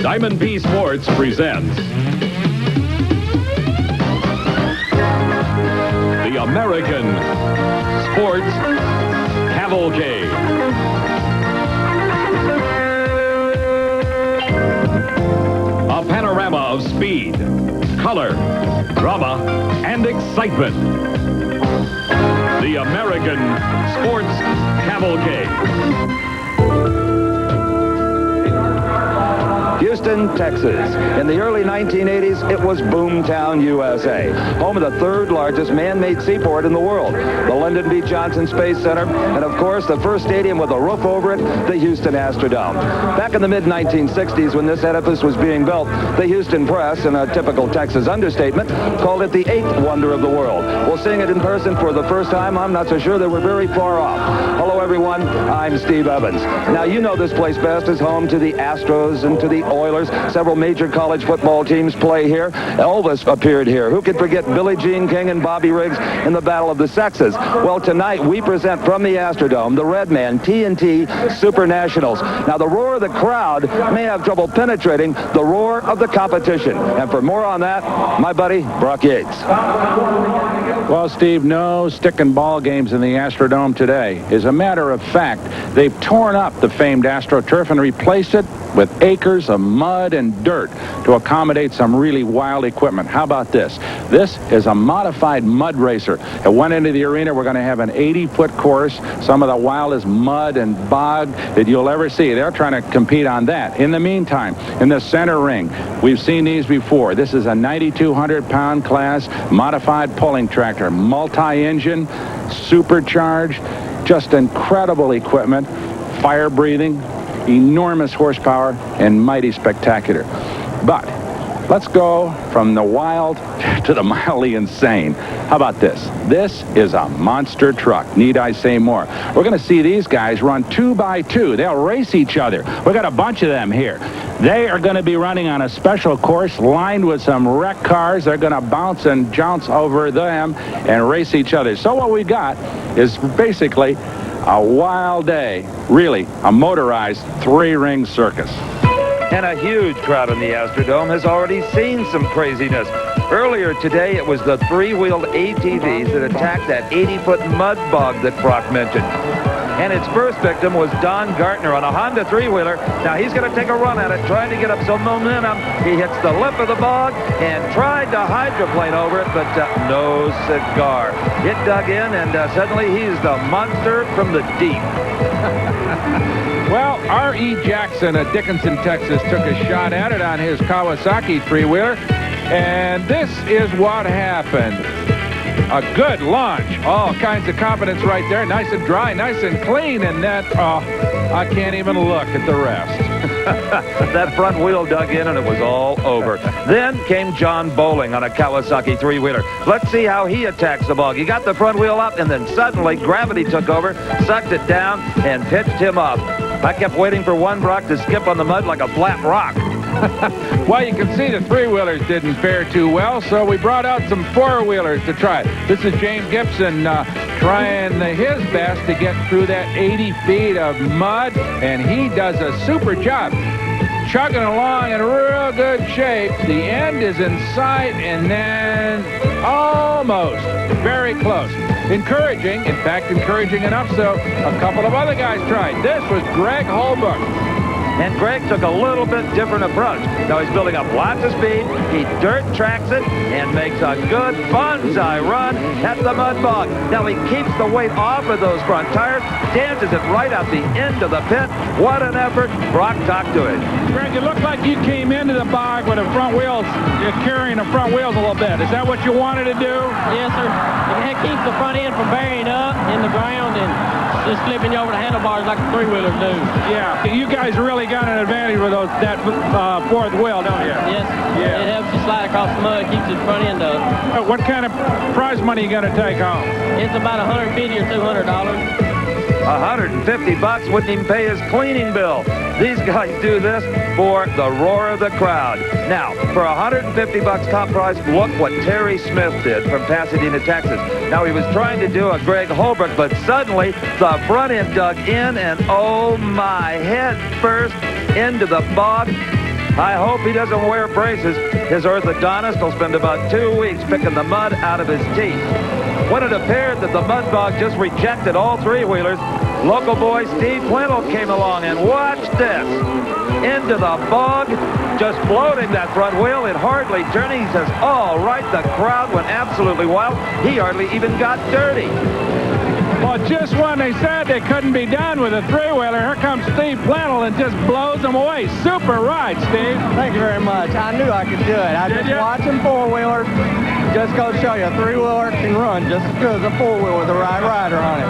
Diamond P Sports presents the American Sports Cavalcade. A panorama of speed, color, drama, and excitement. The American Sports Cavalcade. Houston, Texas. In the early 1980s, it was Boomtown, USA, home of the third largest man-made seaport in the world, the Lyndon B. Johnson Space Center, and of course, the first stadium with a roof over it, the Houston Astrodome. Back in the mid-1960s, when this edifice was being built, the Houston Press, in a typical Texas understatement, called it the eighth wonder of the world. Well, seeing it in person for the first time, I'm not so sure that we're very far off. Hello, everyone. I'm Steve Evans. Now, you know this place best is home to the Astros and to the Oilers. Several major college football teams play here. Elvis appeared here. Who could forget Billie Jean King and Bobby Riggs in the Battle of the Sexes? Well, tonight we present from the Astrodome the Redman TNT Super Nationals. Now, the roar of the crowd may have trouble penetrating the roar of the competition. And for more on that, my buddy, Brock Yates. Well, Steve, no stick and ball games in the Astrodome today. As a matter of fact, they've torn up the famed AstroTurf and replaced it with acres of mud and dirt to accommodate some really wild equipment. How about this? This is a modified mud racer. At one end of the arena, we're going to have an 80-foot course, some of the wildest mud and bog that you'll ever see. They're trying to compete on that. In the meantime, in the center ring, we've seen these before. This is a 9,200-pound class modified pulling tractor, multi-engine, supercharged, just incredible equipment, fire-breathing, enormous horsepower, and mighty spectacular. But let's go from the wild to the mildly insane. How about this? This is a monster truck. Need I say more? We're going to see these guys run 2x2. They'll race each other. We got a bunch of them here. They are going to be running on a special course lined with some wrecked cars. They're going to bounce and jounce over them and race each other. So what we got is basically a wild day, really, a motorized three-ring circus. And a huge crowd in the Astrodome has already seen some craziness. Earlier today, it was the three-wheeled ATVs that attacked that 80-foot mud bog that Brock mentioned. And its first victim was Don Gartner on a Honda three-wheeler. Now he's going to take a run at it, trying to get up some momentum. He hits the lip of the bog and tried to hydroplane over it, but no cigar. It dug in, and suddenly he's the monster from the deep. Well, R.E. Jackson of Dickinson, Texas, took a shot at it on his Kawasaki three-wheeler, and this is what happened. A good launch. All kinds of confidence right there. Nice and dry, nice and clean, and that, I can't even look at the rest. That front wheel dug in, and it was all over. Then came John Bowling on a Kawasaki three-wheeler. Let's see how he attacks the bog. He got the front wheel up, and then suddenly gravity took over, sucked it down, and pitched him up. I kept waiting for one Brock to skip on the mud like a flat rock. Well, you can see the three-wheelers didn't fare too well, so we brought out some four-wheelers to try. This is James Gibson trying his best to get through that 80 feet of mud, and he does a super job. Chugging along in real good shape. The end is in sight, and then almost, very close. Encouraging, in fact, encouraging enough so a couple of other guys tried. This was Greg Holbrook. And Greg took a little bit different approach. Now he's building up lots of speed. He dirt tracks it and makes a good bonsai run at the mud bog. Now he keeps the weight off of those front tires, dances it right out the end of the pit. What an effort. Brock talked to him. Greg, it looked like you came into the bog with the front wheels, you're carrying the front wheels a little bit. Is that what you wanted to do? Yes, sir. It keeps the front end from burying up in the ground and just flipping you over the handlebars like the three-wheelers do. Yeah, you guys really got an advantage with that fourth wheel, don't you? Yes. Yeah. It helps you slide across the mud, keeps the front end up. What kind of prize money are you going to take home? It's about $150 or $200. $150 wouldn't even pay his cleaning bill. These guys do this for the roar of the crowd. Now, for $150 top prize, look what Terry Smith did from Pasadena, Texas. Now, he was trying to do a Greg Holbrook, but suddenly the front end dug in, and oh my, head first into the bog. I hope he doesn't wear braces. His orthodontist will spend about 2 weeks picking the mud out of his teeth. When it appeared that the mud bog just rejected all three-wheelers, local boy Steve Plintle came along and watch this. Into the bog, just floating that front wheel, it hardly turning. He says, all right, the crowd went absolutely wild. He hardly even got dirty. Well, just when they said they couldn't be done with a three-wheeler, here comes Steve Plintle and just blows them away. Super ride, Steve. Thank you very much. I knew I could do it. I just watching four-wheelers. Just go show you a three-wheeler can run just as good as a four-wheeler with the right rider on it.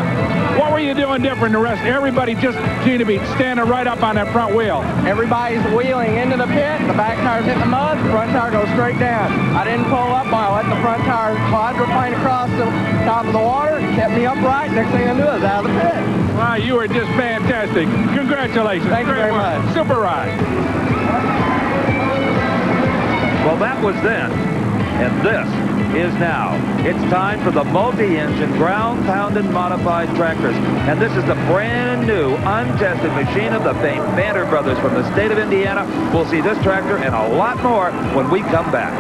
What were you doing different than the rest? Everybody just seemed to be standing right up on that front wheel. Everybody's wheeling into the pit. The back tire's hitting the mud. The front tire goes straight down. I didn't pull up. I let the front tire quadruplane across the top of the water. It kept me upright. Next thing I knew, I was out of the pit. Wow, you were just fantastic. Congratulations. Thank you very much. Super ride. Well, that was then, and this is now. It's time for the multi-engine, ground-pounded modified tractors. And this is the brand new, untested machine of the famed Banter brothers from the state of Indiana. We'll see this tractor and a lot more when we come back.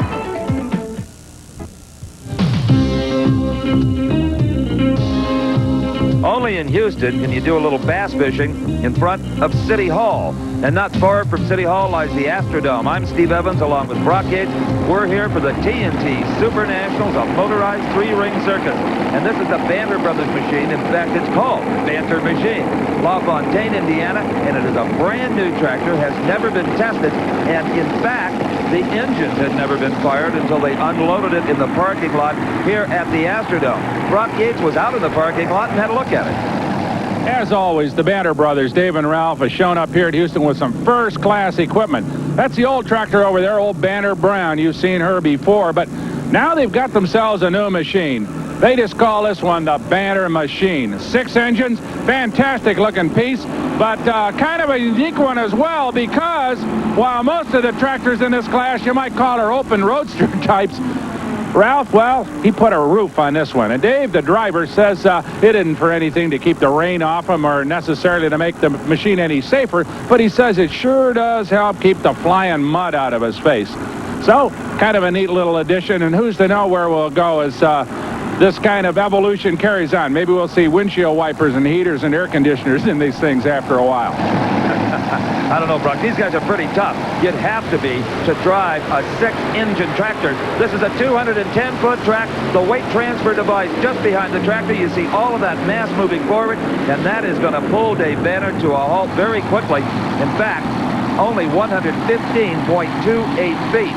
Only in Houston can you do a little bass fishing in front of City Hall. And not far from City Hall lies the Astrodome. I'm Steve Evans along with Brock Yates. We're here for the TNT Super Nationals, a motorized three-ring circus. And this is the Banter Brothers machine. In fact, it's called Banter Machine. LaFontaine, Indiana, and it is a brand new tractor, has never been tested, and in fact, the engines had never been fired until they unloaded it in the parking lot here at the Astrodome. Brock Yates was out in the parking lot and had a look at it. As always, the Banter brothers, Dave and Ralph, have shown up here at Houston with some first-class equipment. That's the old tractor over there, old Banter Brown. You've seen her before, but now they've got themselves a new machine. They just call this one the Banter Machine. 6 engines, fantastic-looking piece, but kind of a unique one as well because while most of the tractors in this class you might call her open roadster types, Ralph, well, he put a roof on this one. And Dave, the driver, says it isn't for anything to keep the rain off him or necessarily to make the machine any safer, but he says it sure does help keep the flying mud out of his face. So, kind of a neat little addition, and who's to know where we'll go as this kind of evolution carries on. Maybe we'll see windshield wipers and heaters and air conditioners in these things after a while. I don't know, Brock. These guys are pretty tough. You'd have to be to drive a 6-engine tractor. This is a 210-foot track. The weight transfer device just behind the tractor. You see all of that mass moving forward, and that is going to pull Dave Banter to a halt very quickly. In fact, only 115.28 feet.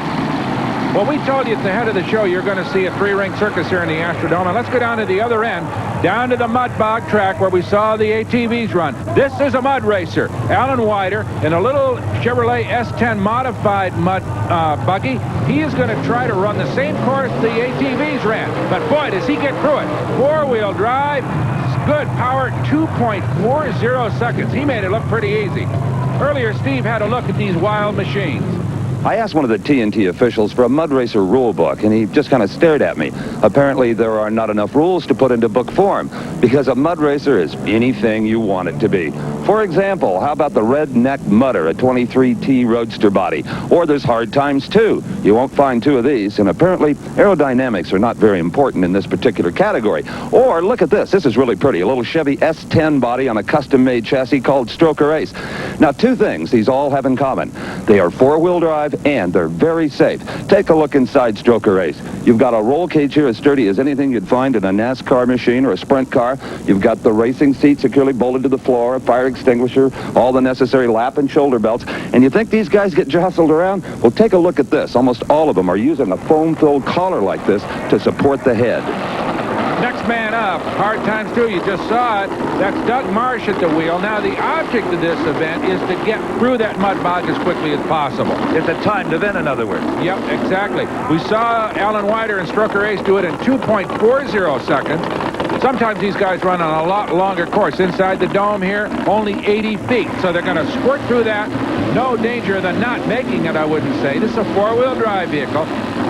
Well, we told you at the head of the show you're going to see a 3-ring circus here in the Astrodome. And let's go down to the other end, down to the mud bog track where we saw the ATVs run. This is a mud racer. Alan Wider in a little Chevrolet S10 modified mud buggy. He is going to try to run the same course the ATVs ran. But boy, does he get through it. 4-wheel drive, good power, 2.40 seconds. He made it look pretty easy. Earlier, Steve had a look at these wild machines. I asked one of the TNT officials for a mud racer rule book, and he just kind of stared at me. Apparently, there are not enough rules to put into book form, because a mud racer is anything you want it to be. For example, how about the Redneck Mudder, a 23T Roadster body? Or there's Hard Times 2. You won't find 2 of these, and apparently aerodynamics are not very important in this particular category. Or look at this. This is really pretty. A little Chevy S10 body on a custom-made chassis called Stroker Ace. Now, 2 things these all have in common. They are 4-wheel drive, and they're very safe. Take a look inside Stroker Ace. You've got a roll cage here as sturdy as anything you'd find in a NASCAR machine or a sprint car. You've got the racing seat securely bolted to the floor, a fire extinguisher, all the necessary lap and shoulder belts. And you think these guys get jostled around? Well, take a look at this. Almost all of them are using a foam-filled collar like this to support the head. Next man up, Hard Times 2, you just saw it. That's Doug Marsh at the wheel. Now, the object of this event is to get through that mud bog as quickly as possible. It's a timed event, in other words. Yep, exactly. We saw Alan Wider and Stroker Ace do it in 2.40 seconds. Sometimes these guys run on a lot longer course. Inside the dome here, only 80 feet. So they're going to squirt through that. No danger of them not making it, I wouldn't say. This is a 4-wheel drive vehicle.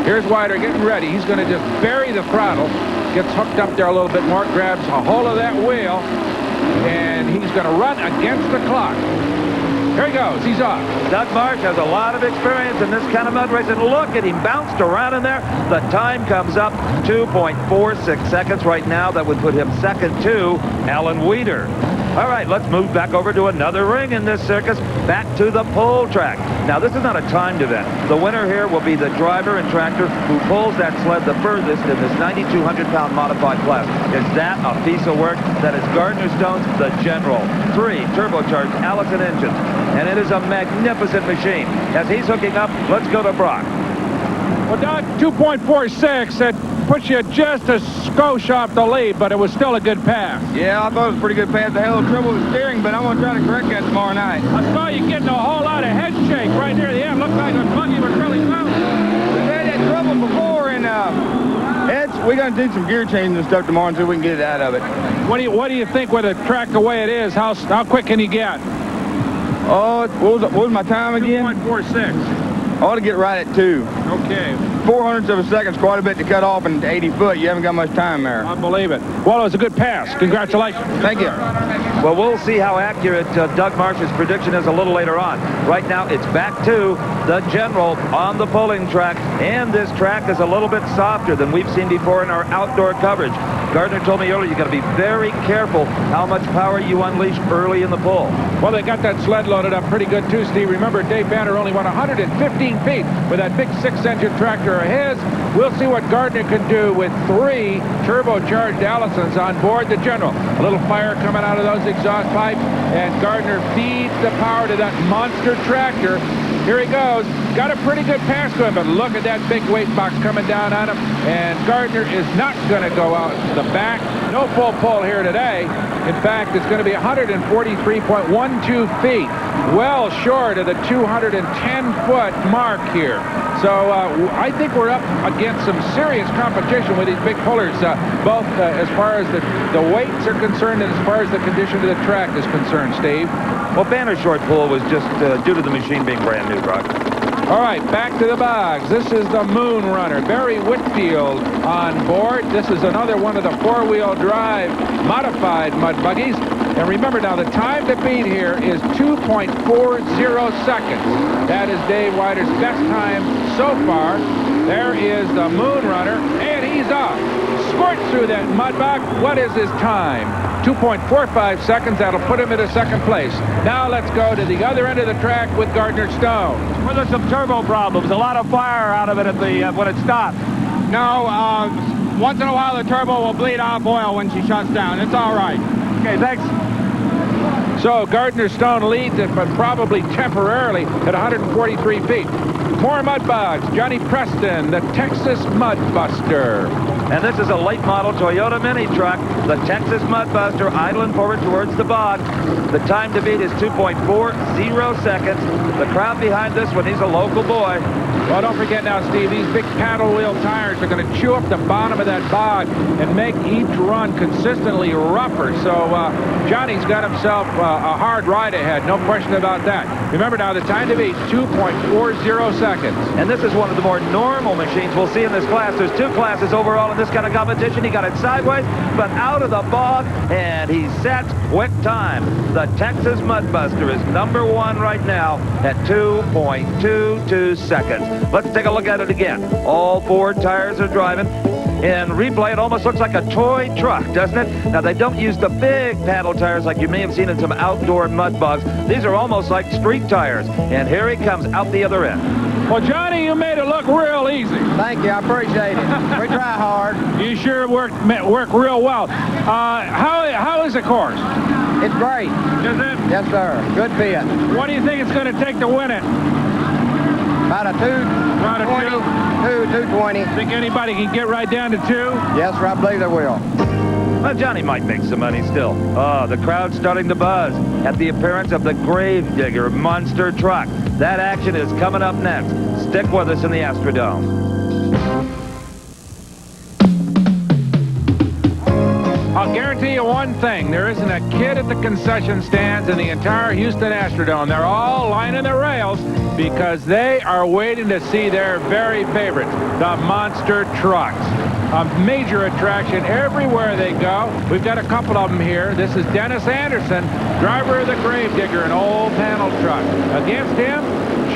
Here's Wider getting ready. He's going to just bury the throttle. Gets hooked up there a little bit more, grabs a hold of that wheel, and he's going to run against the clock. Here he goes. He's off. Doug Marsh has a lot of experience in this kind of mud race, and look at him bounced around in there. The time comes up 2.46 seconds right now. That would put him second to Alan Weeder. All right, let's move back over to another ring in this circus, back to the pull track. Now, this is not a timed event. The winner here will be the driver and tractor who pulls that sled the furthest in this 9,200-pound modified class. Is that a piece of work? That is Gardner Stone's The General. 3 turbocharged Allison engines, and it is a magnificent machine. As he's hooking up, let's go to Brock. Well, Doug, 2.46. That puts you just a skosh off the lead, but it was still a good pass. Yeah, I thought it was a pretty good pass. I had a little trouble with the steering, but I'm going to try to correct that tomorrow night. I saw you getting a whole lot of head shake right near the end. Looked like the buggy was really close. We've had that trouble before, and we're going to do some gear changing and stuff tomorrow until we can get it out of it. What do you think with the track the way it is? How quick can you get? Oh, what was my time again? 2.46. I ought to get right at 2. Okay. 400ths of a second's quite a bit to cut off in 80 foot. You haven't got much time there. I believe it. Well, it was a good pass. Congratulations. Thank you. Well, we'll see how accurate Doug Marsh's prediction is a little later on. Right now, it's back to the General on the pulling track, and this track is a little bit softer than we've seen before in our outdoor coverage. Gardner told me earlier, you got to be very careful how much power you unleash early in the pull. Well, they got that sled loaded up pretty good, too, Steve. Remember, Dave Banner only went 115 feet with that big 6-engine tractor of his. We'll see what Gardner can do with 3 turbocharged Allisons on board the General. A little fire coming out of those exhaust pipes, and Gardner feeds the power to that monster tractor. Here he goes. Got a pretty good pass to him, but look at that big weight box coming down on him. And Gardner is not going to go out the back. No full pull here today. In fact, it's going to be 143.12 feet. Well short of the 210-foot mark here. So I think we're up against some serious competition with these big pullers, both as far as the weights are concerned and as far as the condition of the track is concerned, Steve. Well, Banner's short pull was just due to the machine being brand new, Brock. All right, back to the bogs. This is the Moon Runner. Barry Whitfield on board. This is another one of the 4-wheel drive modified mud buggies. And remember now, the time to beat here is 2.40 seconds. That is Dave Weider's best time so far. There is the Moon Runner, and he's off. Squirts through that mud bog. What is his time? 2.45 seconds. That'll put him into second place. Now let's go to the other end of the track with Gardner Stone. Well, there's some turbo problems. A lot of fire out of it at the when it stopped. No, once in a while the turbo will bleed off oil when she shuts down. It's all right. Okay, thanks. So Gardner Stone leads it, but probably temporarily at 143 feet. More mud bogs. Johnny Preston, the Texas Mud Buster. And this is a late model Toyota mini truck, the Texas Mud Buster, idling forward towards the bog. The time to beat is 2.40 seconds. The crowd behind this one, he's a local boy. Well, don't forget now, Steve, these big paddle wheel tires are going to chew up the bottom of that bog and make each run consistently rougher. So Johnny's got himself a hard ride ahead, no question about that. Remember now, the time to beat, 2.40 seconds. And this is one of the more normal machines we'll see in this class. There's 2 classes overall in this kind of competition. He got it sideways, but out of the bog, and he sets quick time. The Texas Mud Buster is number 1 right now at 2.22 seconds. Let's take a look at it again. All 4 tires are driving. In replay, it almost looks like a toy truck, doesn't it? Now, they don't use the big paddle tires like you may have seen in some outdoor mud bogs. These are almost like street tires. And here he comes out the other end. Well, Johnny, you made it look real easy. Thank you. I appreciate it. We try hard. You sure work real well. How is the course? It's great. Is it? Yes, sir. Good fit. What do you think it's going to take to win it? About a 220. Think anybody can get right down to 2? Yes, sir. I believe they will. Well, Johnny might make some money still. Oh, the crowd's starting to buzz at the appearance of the Gravedigger monster truck. That action is coming up next. Stick with us in the Astrodome. I'll guarantee you one thing. There isn't a kid at the concession stands in the entire Houston Astrodome. They're all lining the rails because they are waiting to see their very favorite, the monster trucks. a major attraction everywhere they go. We've got a couple of them here. This is Dennis Anderson, driver of the Gravedigger, an old panel truck. Against him,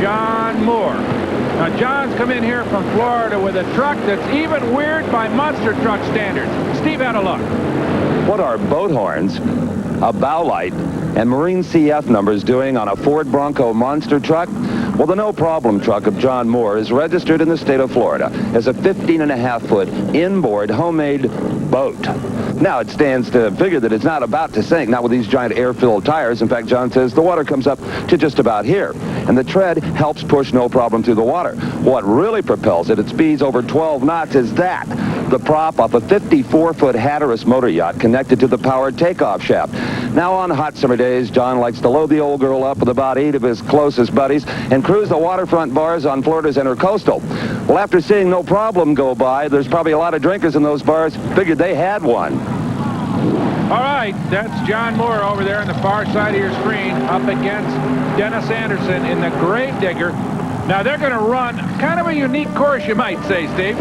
John Moore. Now, John's come in here from Florida with a truck that's even weird by monster truck standards. Steve had a look. What are boat horns, a bow light, and Marine CF numbers doing on a Ford Bronco monster truck? Well, the no-problem truck of John Moore is registered in the state of Florida as a 15.5-foot inboard homemade boat. Now, it stands to figure that it's not about to sink, not with these giant air-filled tires. In fact, John says the water comes up to just about here, and the tread helps push no problem through the water. What really propels it at speeds over 12 knots is that, the prop off a 54-foot Hatteras motor yacht connected to the powered takeoff shaft. Now, on hot summer days, John likes to load the old girl up with about 8 of his closest buddies and cruise the waterfront bars on Florida's Intercoastal. Well, after seeing no problem go by, there's probably a lot of drinkers in those bars figured they had one. All right, that's John Moore over there on the far side of your screen up against Dennis Anderson in the Gravedigger. Now, they're going to run kind of a unique course, you might say, Steve.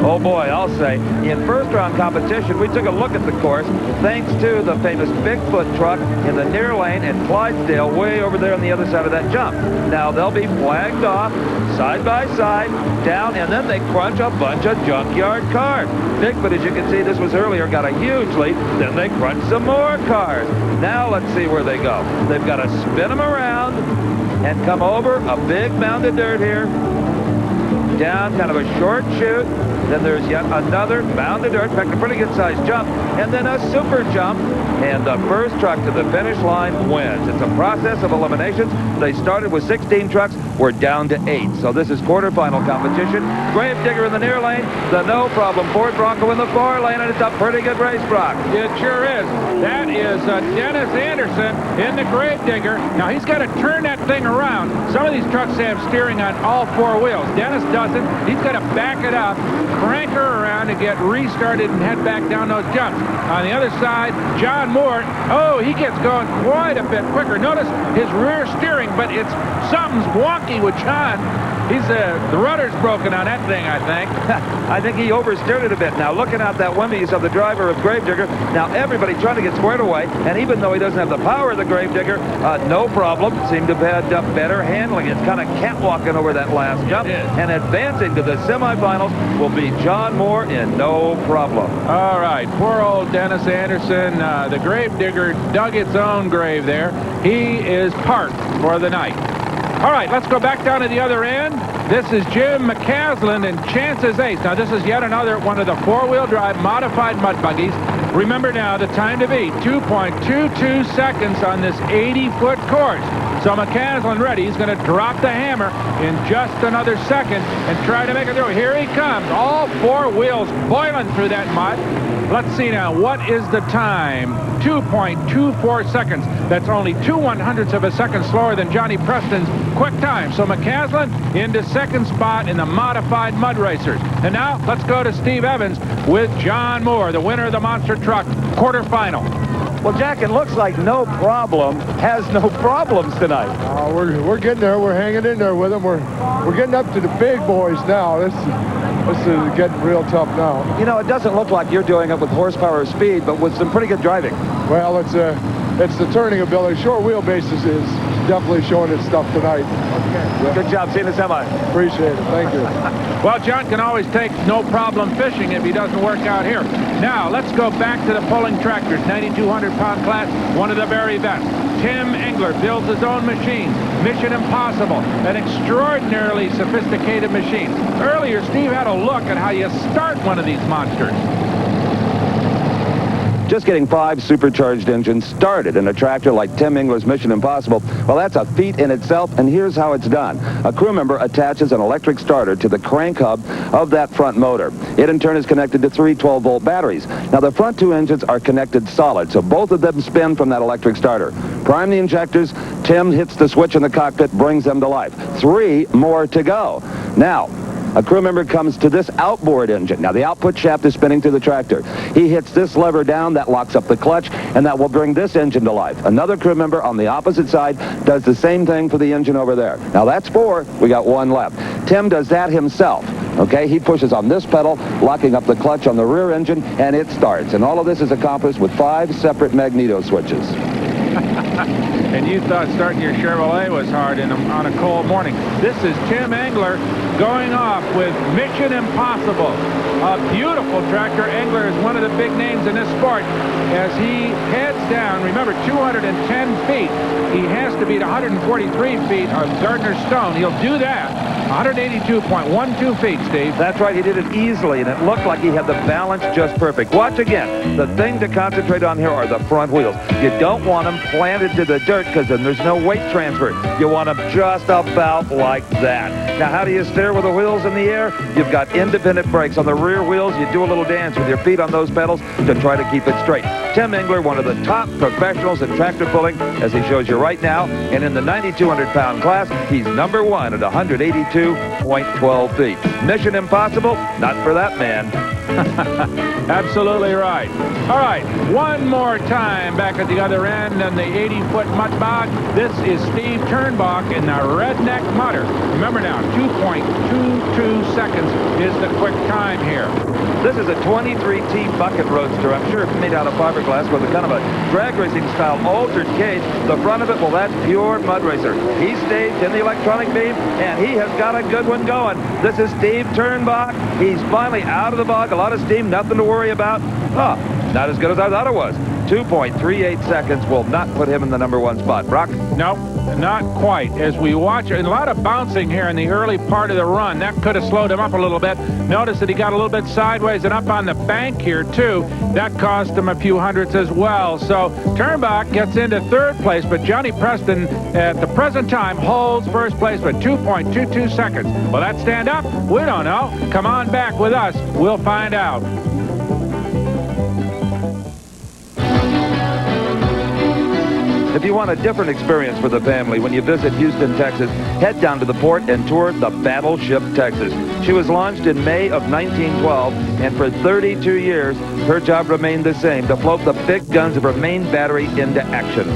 Oh, boy, I'll say. In first-round competition, we took a look at the course thanks to the famous Bigfoot truck in the near lane at Clydesdale way over there on the other side of that jump. Now, they'll be flagged off side by side, down, and then they crunch a bunch of junkyard cars. Bigfoot, as you can see, this was earlier, got a huge lead. Then they crunch some more cars. Now, let's see where they go. They've got to spin them around and come over a big mound of dirt here, down kind of a short chute, then there's yet another mound of dirt, in fact a pretty good sized jump, and then a super jump, and the first truck to the finish line wins. It's a process of eliminations. They started with 16 trucks, we're down to 8, so this is quarterfinal competition. Gravedigger in the near lane, the no problem Ford Bronco in the far lane, and it's a pretty good race, Brock. It sure is. That is Dennis Anderson in the Gravedigger. Now, he's got to turn that thing around. Some of these trucks have steering on all 4 wheels. Dennis doesn't. He's got to back it up, crank her around, and get restarted and head back down those jumps. On the other side, John Moore, oh, he gets going quite a bit quicker. Notice his rear steering, but it's something's wonky with John. He's the rudder's broken on that thing, I think. I think he oversteered it a bit. Now, looking out that windows of the driver of Gravedigger, now everybody trying to get squared away, and even though he doesn't have the power of the Gravedigger, no problem, seemed to have had better handling. It's kind of catwalking over that last jump, and advancing to the semifinals will be John Moore in no problem. All right, poor old Dennis Anderson. The Gravedigger dug its own grave there. He is parked for the night. All right, let's go back down to the other end. This is Jim McCaslin and Chance's Ace. Now, this is yet another one of the 4-wheel drive modified mud buggies. Remember now, the time to beat, 2.22 seconds on this 80-foot course. So McCaslin ready. He's going to drop the hammer in just another second and try to make it through. Here he comes. All 4 wheels boiling through that mud. Let's see now. What is the time? 2.24 seconds. That's only 2/100ths of a second slower than Johnny Preston's quick time. So McCaslin into second spot in the modified mud racers. And now let's go to Steve Evans with John Moore, the winner of the monster truck quarterfinal. Well, Jack, it looks like no problem has no problems tonight. We're getting there. We're hanging in there with them. We're getting up to the big boys now. This is getting real tough now. You know, it doesn't look like you're doing it with horsepower or speed, but with some pretty good driving. Well, it's the turning ability. Short wheelbase is definitely showing its stuff tonight. Okay. Good job seeing the semi. Appreciate it. Thank you. Well, John can always take no problem fishing if he doesn't work out here. Now, let's go back to the pulling tractors, 9,200-pound class, one of the very best. Tim Engler builds his own machines. Mission Impossible, an extraordinarily sophisticated machine. Earlier, Steve had a look at how you start one of these monsters. Just getting 5 supercharged engines started in a tractor like Tim Engler's Mission Impossible, well, that's a feat in itself, and here's how it's done. A crew member attaches an electric starter to the crank hub of that front motor. It, in turn, is connected to 3 12-volt batteries. Now, the front 2 engines are connected solid, so both of them spin from that electric starter. Prime the injectors, Tim hits the switch in the cockpit, brings them to life. 3 more to go. Now, a crew member comes to this outboard engine. Now, the output shaft is spinning through the tractor. He hits this lever down, that locks up the clutch, and that will bring this engine to life. Another crew member on the opposite side does the same thing for the engine over there. Now, that's 4. We got 1 left. Tim does that himself. Okay, he pushes on this pedal, locking up the clutch on the rear engine, and it starts. And all of this is accomplished with 5 separate magneto switches. And you thought starting your Chevrolet was hard on a cold morning. This is Tim Engler going off with Mission Impossible. A beautiful tractor. Engler is one of the big names in this sport as he heads down. Remember, 210 feet. He has to beat 143 feet of Gardner Stone. He'll do that. 182.12 feet, Steve. That's right. He did it easily, and it looked like he had the balance just perfect. Watch again. The thing to concentrate on here are the front wheels. You don't want them planted to the dirt because then there's no weight transfer. You want them just about like that. Now, how do you steer with the wheels in the air? You've got independent brakes on the rear wheels. You do a little dance with your feet on those pedals to try to keep it straight. Tim Engler, one of the top professionals in tractor pulling, as he shows you right now. And in the 9,200-pound class, he's number 1 at 182.12 feet. Mission Impossible? Not for that man. Absolutely right. All right, one more time back at the other end on the 80-foot mud bog. This is Steve Turnbach in the Redneck Mutter. Remember now, 2.22 seconds is the quick time here. This is a 23T bucket roadster. I'm sure it's made out of fiberglass with a kind of a drag racing style altered cage. The front of it, well, that's pure mud racer. He staged in the electronic beam, and he has got a good one going. This is Steve Turnbach. He's finally out of the bog. A lot of steam, nothing to worry about. Oh, not as good as I thought it was. 2.38 seconds will not put him in the number 1 spot. Brock? Nope, not quite. As we watch, a lot of bouncing here in the early part of the run. That could have slowed him up a little bit. Notice that he got a little bit sideways and up on the bank here, too. That cost him a few hundredths as well. So Turnbach gets into 3rd place, but Johnny Preston, at the present time, holds 1st place with 2.22 seconds. Will that stand up? We don't know. Come on back with us. We'll find out. If you want a different experience for the family when you visit Houston, Texas, head down to the port and tour the Battleship Texas. She was launched in May of 1912, and for 32 years, her job remained the same, to float the big guns of her main battery into action.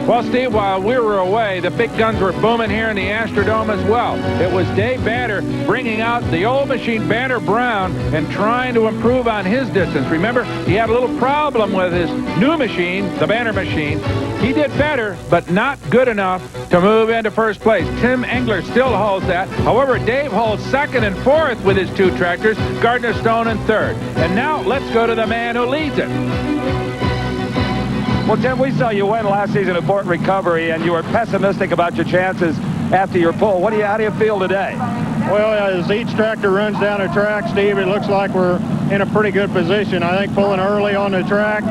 Well, Steve, while we were away, the big guns were booming here in the Astrodome as well. It was Dave Banner bringing out the old machine, Banner Brown, and trying to improve on his distance. Remember, he had a little problem with his new machine, the Banner machine. He did better, but not good enough to move into 1st place. Tim Engler still holds that. However, Dave holds 2nd and 4th with his 2 tractors, Gardner Stone in 3rd. And now let's go to the man who leads it. Well, Tim, we saw you win last season at Port Recovery, and you were pessimistic about your chances after your pull. How do you feel today? Well, as each tractor runs down the track, Steve, it looks like we're in a pretty good position. I think pulling early on the track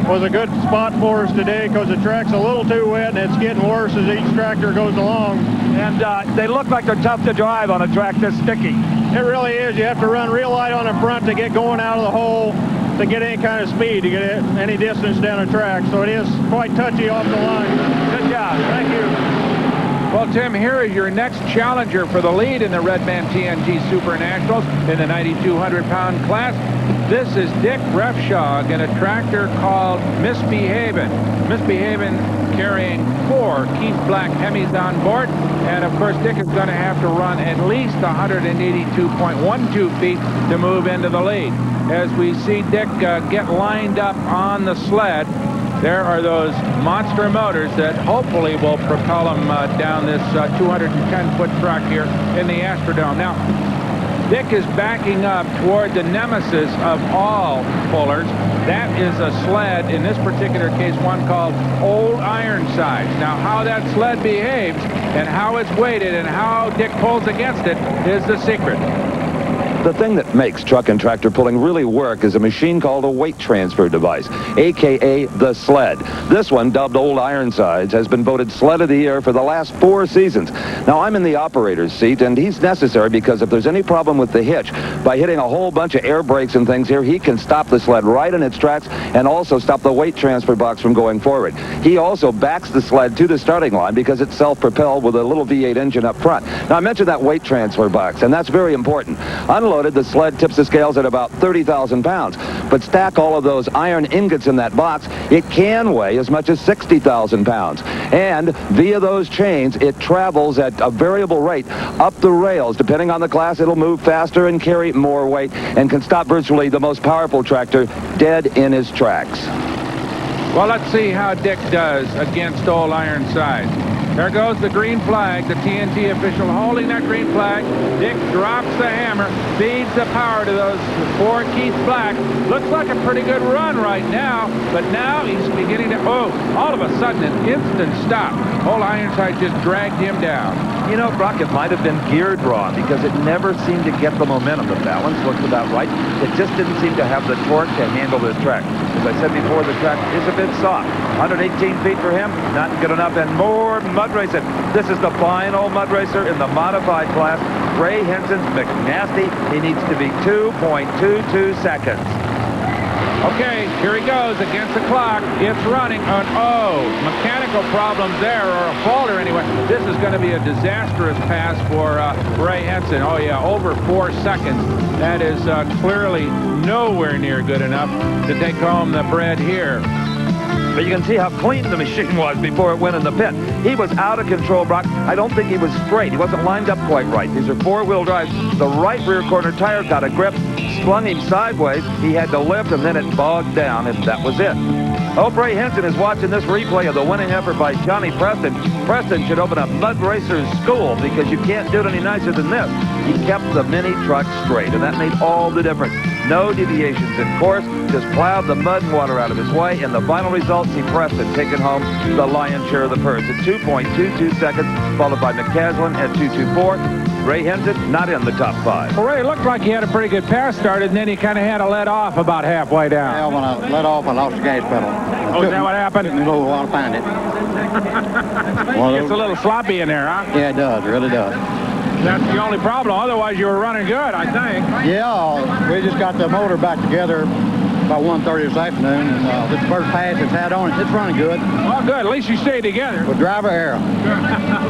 was a good spot for us today because the track's a little too wet, and it's getting worse as each tractor goes along. And they look like they're tough to drive on a track this sticky. It really is. You have to run real light on the front to get going out of the hole, to get any kind of speed, to get any distance down the track. So it is quite touchy off the line. Good job. Thank you. Well, Tim, here is your next challenger for the lead in the Redman TNT Super Nationals in the 9,200-pound class. This is Dick Refshog in a tractor called Misbehavin'. Misbehavin' carrying 4 Keith Black Hemis on board. And, of course, Dick is going to have to run at least 182.12 feet to move into the lead. As we see Dick get lined up on the sled, there are those monster motors that hopefully will propel him down this 210-foot track here in the Astrodome. Now, Dick is backing up toward the nemesis of all pullers. That is a sled, in this particular case, one called Old Ironsides. Now, how that sled behaves and how it's weighted and how Dick pulls against it is the secret. The thing that makes truck and tractor pulling really work is a machine called a weight transfer device, a.k.a. the Sled. This one, dubbed Old Ironsides, has been voted Sled of the Year for the last 4 seasons. Now, I'm in the operator's seat, and he's necessary because if there's any problem with the hitch, by hitting a whole bunch of air brakes and things here, he can stop the sled right in its tracks and also stop the weight transfer box from going forward. He also backs the sled to the starting line because it's self-propelled with a little V8 engine up front. Now, I mentioned that weight transfer box, and that's very important. Unlike unloaded, the sled tips the scales at about 30,000 pounds. But stack all of those iron ingots in that box, it can weigh as much as 60,000 pounds. And via those chains, it travels at a variable rate up the rails. Depending on the class, it'll move faster and carry more weight and can stop virtually the most powerful tractor dead in his tracks. Well, let's see how Dick does against Old Ironside. There goes the green flag, the TNT official holding that green flag. Dick drops the hammer, feeds the power to those four Keith Black. Looks like a pretty good run right now, but now he's beginning to, all of a sudden an instant stop. Old Ironside just dragged him down. You know, Brock, it might have been geared wrong because it never seemed to get the momentum. The balance looked about right. It just didn't seem to have the torque to handle this track. As I said before, the track is a bit soft. 118 feet for him, not good enough, and more mud racing. This is the final mud racer in the modified class. Ray Henson's McNasty. He needs to be 2.22 seconds. Okay, here he goes against the clock. It's running on, mechanical problems there, or a falter anyway. This is going to be a disastrous pass for Ray Henson. Oh, yeah, over 4 seconds. That is clearly nowhere near good enough to take home the bread here. But you can see how clean the machine was before it went in the pit. He was out of control, Brock. I don't think he was straight. He wasn't lined up quite right. These are four-wheel drives. The right rear corner tire got a grip, slung him sideways. He had to lift, and then it bogged down, and that was it. Hope Ray Henson is watching this replay of the winning effort by Johnny Preston. Preston should open a mud racers school because you can't do it any nicer than this. He kept the mini truck straight, and that made all the difference. No deviations in course, just plowed the mud and water out of his way, and the final result, see Preston taking home the lion's share of the purse at 2.22 seconds, followed by McCaslin at 2.24. Ray Henson not in the top 5. Well, Ray, it looked like he had a pretty good pass started, and then he kind of had to let off about halfway down. Yeah, when I let off, I lost the gas pedal. Oh, is that what happened? Took me a little while to find it. It's a little sloppy in there, huh? Yeah, it does. It really does. That's the only problem. Otherwise, you were running good, I think. Yeah, we just got the motor back together about 1:30 this afternoon, and this first pass it's had on it, it's running good. Oh, good. At least you stayed together. With driver error.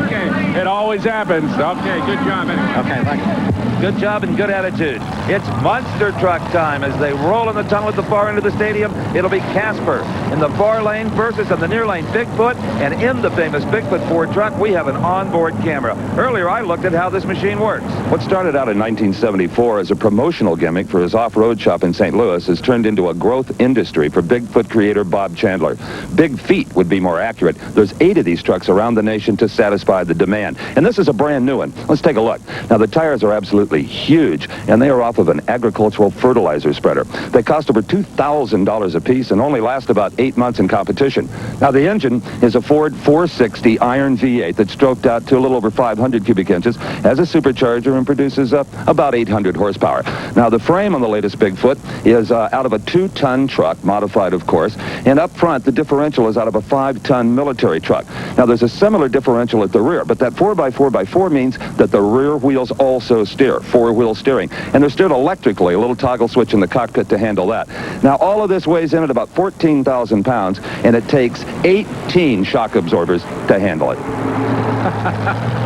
Okay. It always happens. Okay, good job anyway. Okay, thank you. Good job and good attitude. It's monster truck time as they roll in the tunnel at the far end of the stadium. It'll be Casper in the far lane versus in the near lane Bigfoot. And in the famous Bigfoot Ford truck, we have an onboard camera. Earlier, I looked at how this machine works. What started out in 1974 as a promotional gimmick for his off-road shop in St. Louis has turned into a growth industry for Bigfoot creator Bob Chandler. Big feet would be more accurate. There's 8 of these trucks around the nation to satisfy the demand. And this is a brand new one. Let's take a look. Now, the tires are absolutely huge, and they are off of an agricultural fertilizer spreader. They cost over $2,000 a piece and only last about 8 months in competition. Now, the engine is a Ford 460 iron V8 that's stroked out to a little over 500 cubic inches, has a supercharger, and produces about 800 horsepower. Now, the frame on the latest Bigfoot is out of a 2-ton truck, modified, of course, and up front, the differential is out of a 5-ton military truck. Now, there's a similar differential at the rear, but that 4x4x4 means that the rear wheels also steer, 4-wheel steering, and they're steered electrically, a little toggle switch in the cockpit to handle that. Now, all of this weighs in at about 14,000 pounds, and it takes 18 shock absorbers to handle it.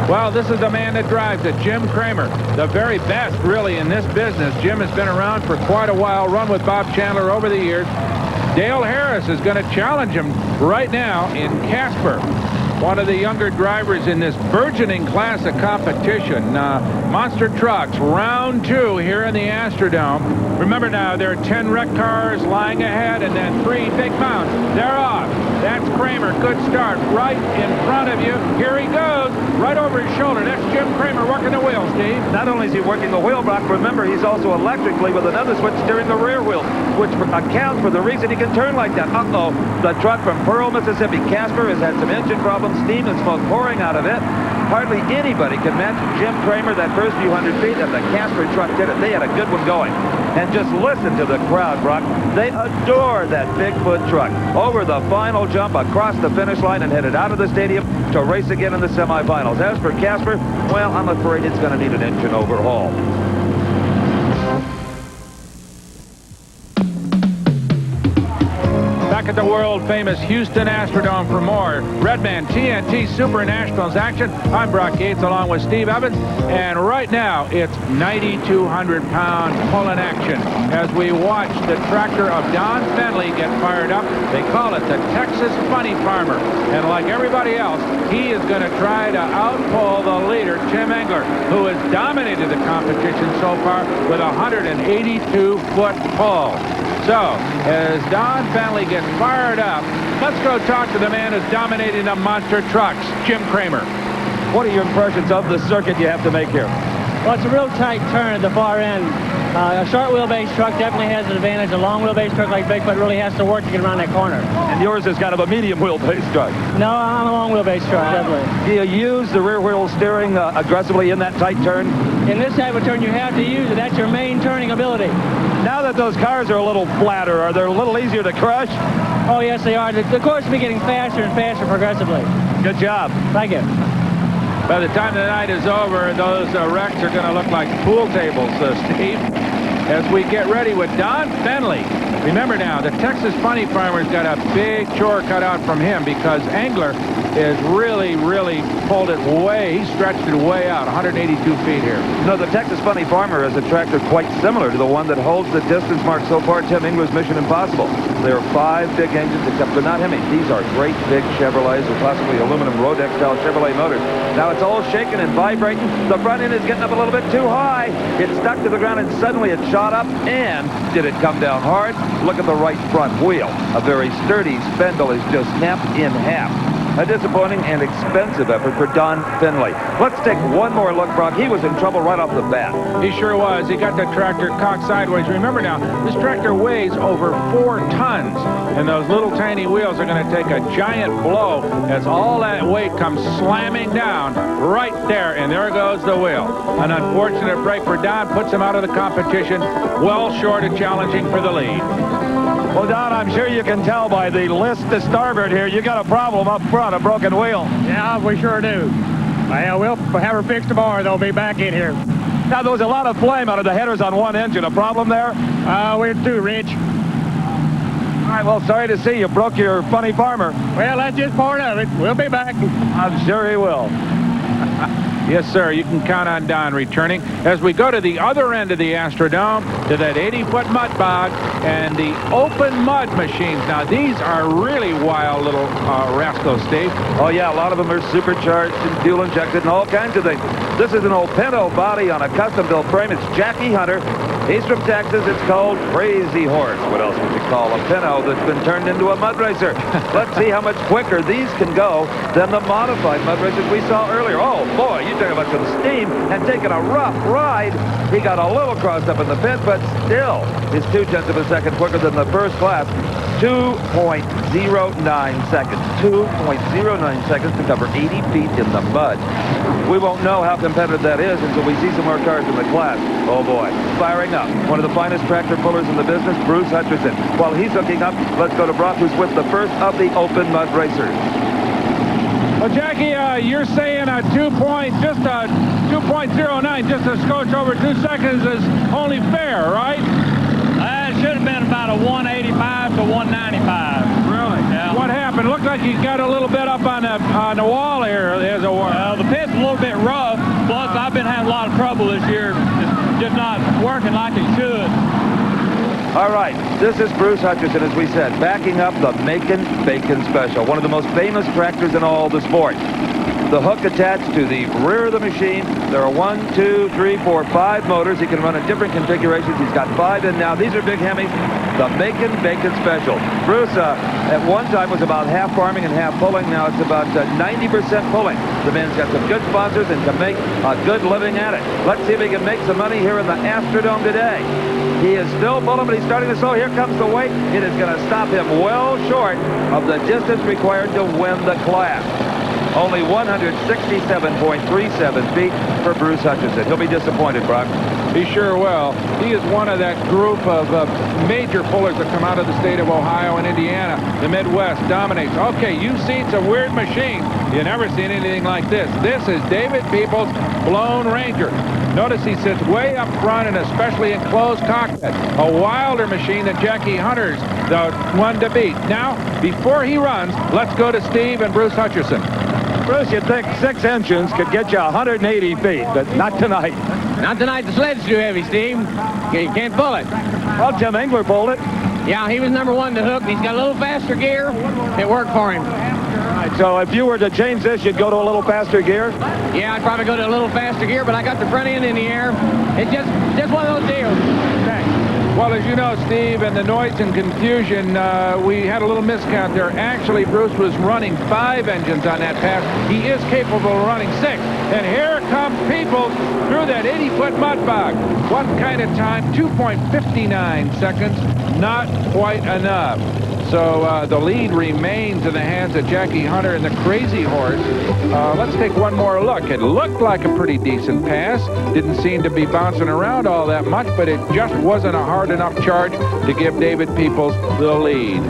Well, this is the man that drives it, Jim Kramer, the very best, really, in this business. Jim has been around for quite a while, run with Bob Chandler over the years. Dale Harris is going to challenge him right now in Casper, one of the younger drivers in this burgeoning class of competition. Monster trucks, round 2 here in the Astrodome. Remember now, there are 10 wreck cars lying ahead and then 3 big mounts. They're off. That's Kramer. Good start right in front of you. Here he goes, right over his shoulder. That's Jim Kramer working the wheel, Steve. Not only is he working the wheel, Brock, remember he's also electrically with another switch steering the rear wheel, which accounts for the reason he can turn like that. The truck from Pearl, Mississippi, Casper, has had some engine problems, steam and smoke pouring out of it. Hardly anybody can match Jim Kramer that first few hundred feet, and the Casper truck did it. They had a good one going. And just listen to the crowd, Brock. They adore that Bigfoot truck. Over the final jump, across the finish line, and headed out of the stadium to race again in the semifinals. As for Casper, well, I'm afraid it's going to need an engine overhaul. Back at the world-famous Houston Astrodome for more Redman TNT Super Nationals action. I'm Brock Yates along with Steve Evans, and right now it's 9,200-pound pulling action as we watch the tractor of Don Fenley get fired up. They call it the Texas Funny Farmer, and like everybody else, he is going to try to outpull the leader, Tim Engler, who has dominated the competition so far with a 182-foot pull. So, as Don Fenley gets fired up, let's go talk to the man who's dominating the monster trucks, Jim Kramer. What are your impressions of the circuit you have to make here? Well, it's a real tight turn at the far end. A short wheelbase truck definitely has an advantage. A long wheelbase truck like Bigfoot really has to work to get around that corner. And yours is kind of a medium wheelbase truck. No, I'm a long wheelbase truck, definitely. Do you use the rear wheel steering aggressively in that tight turn? In this type of turn, you have to use it. That's your main turning ability. Now that those cars are a little flatter, are they a little easier to crush? Oh, yes, they are. The course will be getting faster and faster progressively. Good job. Thank you. By the time the night is over, those wrecks are going to look like pool tables, Steve. As we get ready with Don Fenley. Remember now, the Texas Funny Farmer's got a big chore cut out from him because Engler is really pulled it way, he stretched it way out, 182 feet here. No, the Texas Funny Farmer is a tractor quite similar to the one that holds the distance mark so far, Tim Engler's Mission Impossible. There are 5 big engines, except they're not Hemi. These are great big Chevrolets or possibly aluminum Rodex-style Chevrolet motors. Now it's all shaking and vibrating. The front end is getting up a little bit too high. It stuck to the ground and suddenly it shot up. And did it come down hard? Look at the right front wheel. A very sturdy spindle is just snapped in half. A disappointing and expensive effort for Don Fenley. Let's take one more look, Brock. He was in trouble right off the bat. He sure was. He got the tractor cocked sideways. Remember now, this tractor weighs over 4 tons, and those little tiny wheels are going to take a giant blow as all that weight comes slamming down right there, and there goes the wheel. An unfortunate break for Don puts him out of the competition, well short of challenging for the lead. Well, Don, I'm sure you can tell by the list to starboard here, you got a problem up front, a broken wheel. Yeah, we sure do. Well, we'll have her fixed tomorrow. They'll be back in here. Now, there was a lot of flame out of the headers on one engine. A problem there? We're too rich. All right, well, sorry to see you broke your Funny Farmer. Well, that's just part of it. We'll be back. I'm sure he will. Yes, sir. You can count on Don returning. As we go to the other end of the Astrodome, to that 80-foot mud bog and the open mud machines. Now, these are really wild little rascals, Steve. Oh, yeah, a lot of them are supercharged and fuel injected and all kinds of things. This is an old Pinto body on a custom-built frame. It's Jackie Hunter. He's from Texas. It's called Crazy Horse. What else would you call a Pinto that's been turned into a mud racer? Let's see how much quicker these can go than the modified mud racers we saw earlier. Oh, boy, you talk about some steam and taking a rough ride. He got a little crossed up in the pit, but still is 0.2 of a second quicker than the first class. 2.09 seconds. 2.09 seconds to cover 80 feet in the mud. We won't know how competitive that is until we see some more cars in the class. Oh, boy. Firing up. One of the finest tractor pullers in the business, Bruce Hutcherson. While he's hooking up, let's go to Brock, who's with the first of the open mud racers. Well, Jackie, you're saying a 2.09, just a scotch over 2 seconds is only fair, right? It should have been about a 185 to 195. Really? Yeah. What happened? Looked like you got a little bit up on the wall here. There's a The pit's a little bit rough. Plus, I've been having a lot of trouble this year. It's just not working like it should. All right, this is Bruce Hutcherson, as we said, backing up the Macon Bacon Special, one of the most famous tractors in all the sport. The hook attached to the rear of the machine. There are 1, 2, 3, 4, 5 motors. He can run in different configurations. He's got 5 in now. These are big Hemis. The Macon Bacon Special. Bruce, at one time, was about half farming and half pulling. Now it's about 90% pulling. The man's got some good sponsors and can make a good living at it. Let's see if he can make some money here in the Astrodome today. He is still pulling, but he's starting to slow. Here comes the weight. It is going to stop him well short of the distance required to win the class. Only 167.37 feet for Bruce Hutcherson. He'll be disappointed, Brock. He sure will. He is one of that group of major pullers that come out of the state of Ohio and Indiana. The Midwest dominates. Okay, you've seen some weird machines. You've never seen anything like this. This is David Peoples' Blown Ranger. Notice he sits way up front in a specially enclosed cockpit. A wilder machine than Jackie Hunter's the one to beat. Now, before he runs, let's go to Steve and Bruce Hutcherson. Bruce, you'd think 6 engines could get you 180 feet, but not tonight. Not tonight. The sled's too heavy, Steve. You can't pull it. Well, Tim Engler pulled it. Yeah, he was number 1 to hook. He's got a little faster gear. It worked for him. All right, so if you were to change this, you'd go to a little faster gear? Yeah, I'd probably go to a little faster gear, but I got the front end in the air. It's just one of those deals. Thanks. Well, as you know, Steve, in the noise and confusion, we had a little miscount there. Actually, Bruce was running 5 engines on that pass. He is capable of running 6. And here comes Peoples through that 80-foot mud bog. What kind of time? 2.59 seconds. Not quite enough. So the lead remains in the hands of Jackie Hunter and the Crazy Horse. Let's take one more look. It looked like a pretty decent pass. Didn't seem to be bouncing around all that much, but it just wasn't a hard enough charge to give David Peoples the lead.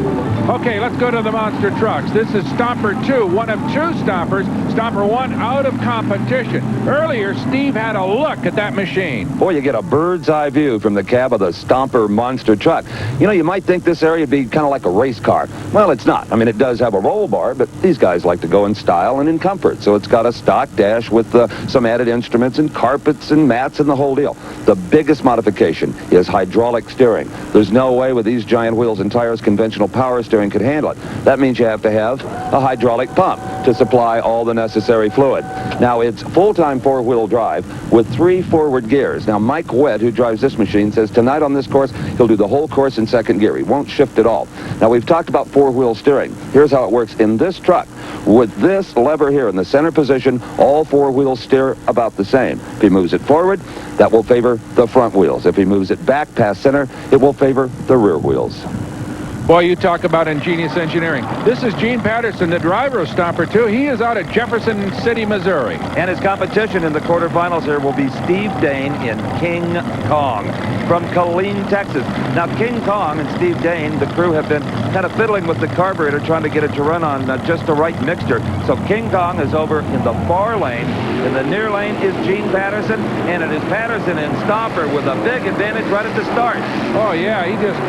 Okay, let's go to the monster trucks. This is Stomper 2, one of 2 Stompers. Stomper 1 out of competition. Earlier, Steve had a look at that machine. Boy, you get a bird's eye view from the cab of the Stomper monster truck. You know, you might think this area would be kind of like a race car. Well, it's not. I mean, it does have a roll bar, but these guys like to go in style and in comfort. So it's got a stock dash with some added instruments and carpets and mats and the whole deal. The biggest modification is hydraulic steering. There's no way with these giant wheels and tires conventional power steering could handle it. That means you have to have a hydraulic pump to supply all the necessary fluid. Now, it's full-time 4-wheel drive with 3 forward gears. Now, Mike Webb, who drives this machine, says tonight on this course, he'll do the whole course in 2nd gear. He won't shift at all. Now, we've talked about 4-wheel steering. Here's how it works in this truck. With this lever here in the center position, all 4 wheels steer about the same. If he moves it forward, that will favor the front wheels. If he moves it back past center, it will favor the rear wheels. Boy, you talk about ingenious engineering. This is Gene Patterson, the driver of Stomper 2. He is out of Jefferson City, Missouri. And his competition in the quarterfinals here will be Steve Dane in King Kong from Killeen, Texas. Now, King Kong and Steve Dane, the crew, have been kind of fiddling with the carburetor, trying to get it to run on just the right mixture. So King Kong is over in the far lane. In the near lane is Gene Patterson, and it is Patterson and Stomper with a big advantage right at the start. Oh, yeah, he just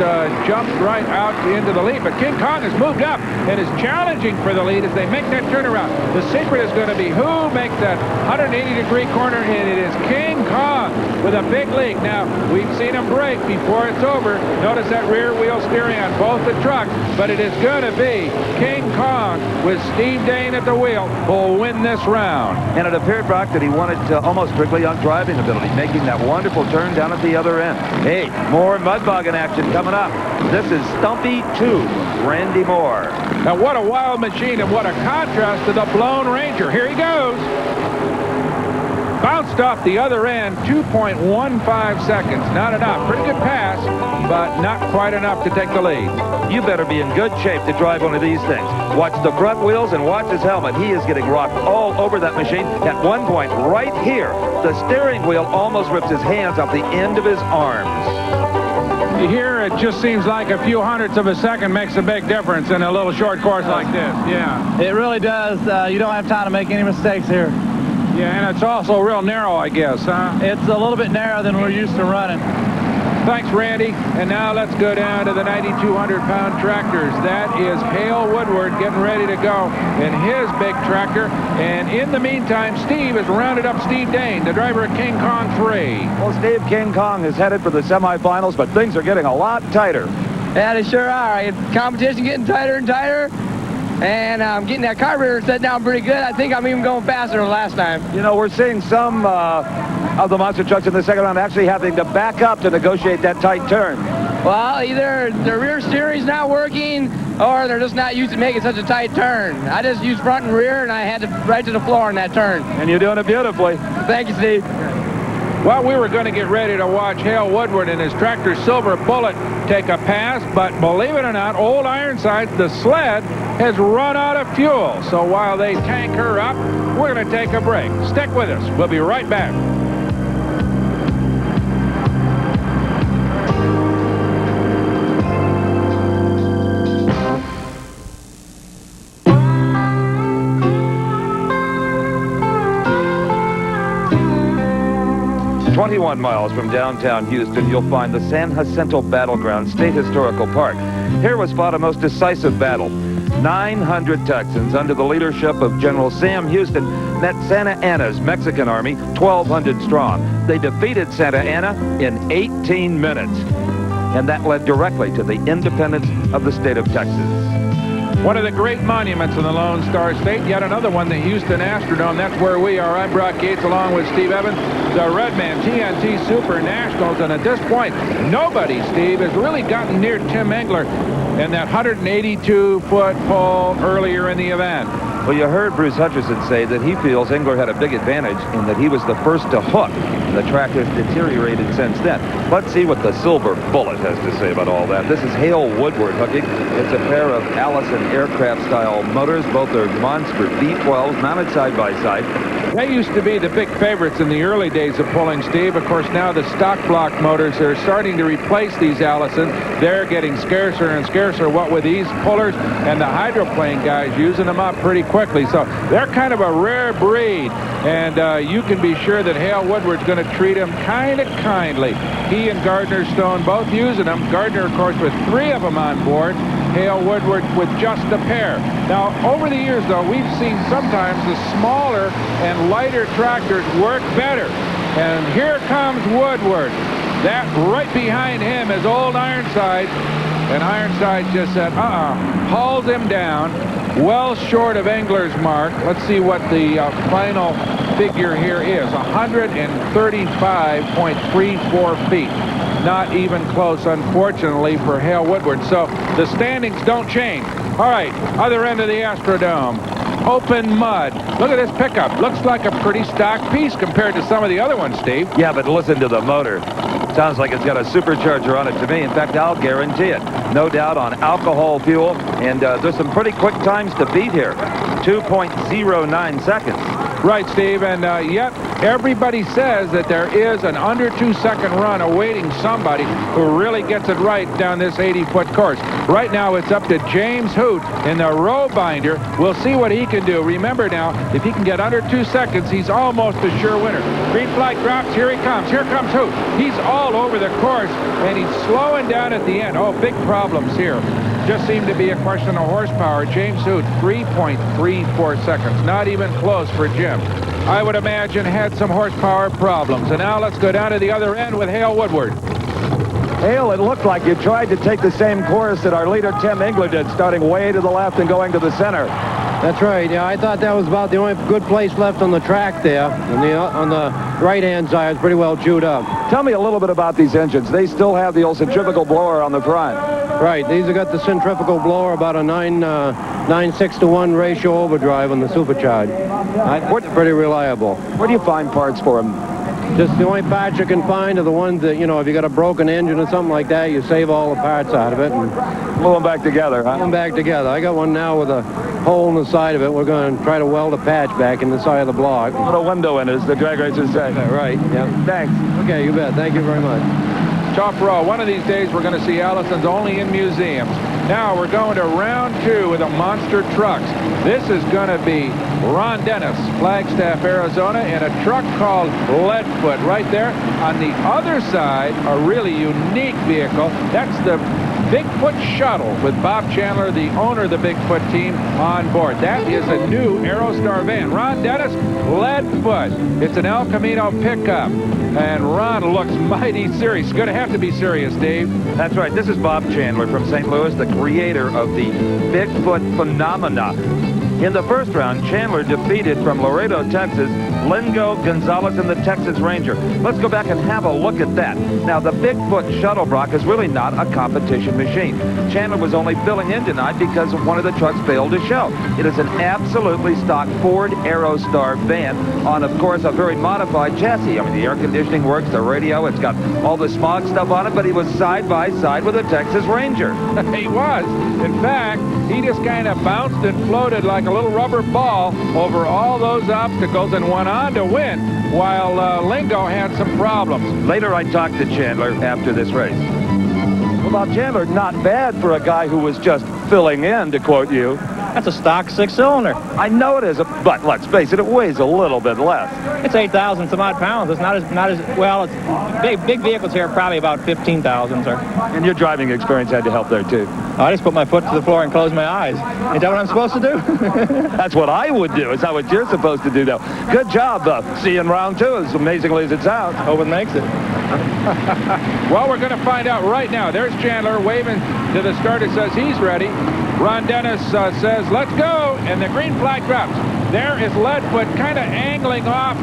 jumped right out into the lead. But King Kong has moved up and is challenging for the lead as they make that turnaround. The secret is going to be who makes that 180-degree corner, and it is King Kong with a big lead. Now, we've seen him brake before it's over. Notice that rear wheel steering on both the trucks, but it is going to be King Kong with Steve Dane at the wheel who will win this round. And it appeared, Brock, that he wanted almost strictly on driving ability, making that wonderful turn down at the other end. Hey, more mud bogging action coming up. This is Stumpy 2, Randy Moore. Now, what a wild machine and what a contrast to the Blown Ranger. Here he goes. Bounced off the other end, 2.15 seconds. Not enough. Pretty good pass, but not quite enough to take the lead. You better be in good shape to drive one of these things. Watch the front wheels and watch his helmet. He is getting rocked all over that machine. At one point, right here, the steering wheel almost rips his hands off the end of his arms. Here, it just seems like a few hundredths of a second makes a big difference in a little short course like this. Yeah. It really does. You don't have time to make any mistakes here. Yeah, and it's also real narrow, I guess, huh? It's a little bit narrower than we're used to running. Thanks, Randy. And now let's go down to the 9,200-pound tractors. That is Hale Woodward getting ready to go in his big tractor. And in the meantime, Steve has rounded up Steve Dane, the driver of King Kong 3. Well, Steve, King Kong is headed for the semifinals, but things are getting a lot tighter. Yeah, they sure are. Competition getting tighter and tighter. And I'm getting that carburetor set down pretty good. I think I'm even going faster than last time. You know, we're seeing some of the monster trucks in the second round actually having to back up to negotiate that tight turn. Well, either their rear steering's not working or they're just not used to making such a tight turn. I just used front and rear, and I had to right to the floor in that turn. And you're doing it beautifully. Thank you, Steve. Well, we were going to get ready to watch Hale Woodward and his tractor Silver Bullet take a pass, but believe it or not, Old Ironsides, the Sled, has run out of fuel. So while they tank her up, we're going to take a break. Stick with us. We'll be right back. "21 miles from downtown Houston, you'll find the San Jacinto Battleground State Historical Park. Here was fought a most decisive battle. 900 Texans under the leadership of General Sam Houston met Santa Anna's Mexican army, 1,200 strong. They defeated Santa Anna in 18 minutes. And that led directly to the independence of the state of Texas. One of the great monuments in the Lone Star State, yet another one, the Houston Astrodome. That's where we are. I'm Brock Yates along with Steve Evans, the Redman TNT Super Nationals. And at this point, nobody, Steve, has really gotten near Tim Engler in that 182-foot pole earlier in the event. Well, you heard Bruce Hutcherson say that he feels Engler had a big advantage in that he was the first to hook. The track has deteriorated since then. Let's see what the Silver Bullet has to say about all that. This is Hale Woodward hooking. It's a pair of Allison aircraft-style motors. Both are monster V12s mounted side by side. They used to be the big favorites in the early days of pulling, Steve. Of course, now the stock block motors are starting to replace these Allison. They're getting scarcer and scarcer, what with these pullers and the hydroplane guys using them up pretty quickly. So they're kind of a rare breed, and you can be sure that Hale Woodward's going to treat them kind of kindly. He and Gardner Stone both using them. Gardner, of course, with 3 of them on board. Hale Woodward with just a pair. Now, over the years, though, we've seen sometimes the smaller and lighter tractors work better. And here comes Woodward. That right behind him is old Ironside. And Ironside just said, hauls him down, well short of Engler's mark. Let's see what the final figure here is. 135.34 feet. Not even close, unfortunately, for Hale Woodward. So the standings don't change. All right, other end of the Astrodome. Open mud. Look at this pickup. Looks like a pretty stock piece compared to some of the other ones, Steve. Yeah, but listen to the motor. Sounds like it's got a supercharger on it to me. In fact, I'll guarantee it. No doubt on alcohol fuel. And there's some pretty quick times to beat here. 2.09 seconds. Right, Steve, and yet everybody says that there is an under 2-second run awaiting somebody who really gets it right down this 80-foot course. Right now, it's up to James Hoot in the row binder. We'll see what he can do. Remember now, if he can get under 2 seconds, he's almost a sure winner. Green flag drops. Here he comes. Here comes Hoot. He's all over the course, and he's slowing down at the end. Oh, big problems here. Just seemed to be a question of horsepower. James Hoot, 3.34 seconds. Not even close for Jim. I would imagine had some horsepower problems. And now let's go down to the other end with Hale Woodward. Hale, it looked like you tried to take the same course that our leader Tim Engler did, starting way to the left and going to the center. That's right. Yeah, I thought that was about the only good place left on the track there. On the right-hand side, it's pretty well chewed up. Tell me a little bit about these engines. They still have the old centrifugal blower on the front. Right. These have got the centrifugal blower, about a 9-6-to-1 ratio overdrive on the supercharged. They're pretty reliable. Where do you find parts for them? Just the only parts you can find are the ones that, you know, if you got a broken engine or something like that, you save all the parts out of it and glue them back together, huh? Glue them back together. I got one now with a hole in the side of it. We're going to try to weld a patch back in the side of the block. Put a window in it, as the drag racers say. Right, yeah. Thanks. Okay, you bet. Thank you very much. Top row. One of these days, we're going to see Allison's only in museums. Now we're going to round 2 with the monster trucks. This is going to be Ron Dennis, Flagstaff, Arizona, in a truck called Leadfoot. Right there on the other side, a really unique vehicle. That's the Bigfoot shuttle with Bob Chandler, the owner of the Bigfoot team, on board. That is a new Aerostar van. Ron Dennis, Leadfoot. It's an El Camino pickup. And Ron looks mighty serious. He's going to have to be serious, Dave. That's right. This is Bob Chandler from St. Louis, the creator of the Bigfoot phenomena. In the first round, Chandler defeated from Laredo, Texas, Lingo Gonzalez and the Texas Ranger. Let's go back and have a look at that. Now, the Bigfoot shuttle block is really not a competition machine. Chandler was only filling in tonight because one of the trucks failed to show. It is an absolutely stock Ford Aerostar van on, of course, a very modified chassis. I mean, the air conditioning works, the radio, it's got all the smog stuff on it, but he was side by side with a Texas Ranger. He was. In fact, he just kind of bounced and floated like a little rubber ball over all those obstacles and went on to win, while Lingo had some problems. Later, I talked to Chandler after this race. Well, Bob Chandler, not bad for a guy who was just filling in, to quote you. That's a stock 6-cylinder. I know it is, but let's face it, it weighs a little bit less. It's 8,000 some odd pounds. It's not as well. It's big vehicles here are probably about 15,000, sir. And your driving experience had to help there too. I just put my foot to the floor and close my eyes. Is that what I'm supposed to do? That's what I would do. It's not what you're supposed to do, though. Good job, see you in round 2, as amazingly as it sounds. Hope it makes it. Well, we're going to find out right now. There's Chandler waving to the starter, says he's ready. Ron Dennis says, let's go, and the green flag drops. There is Leadfoot kind of angling off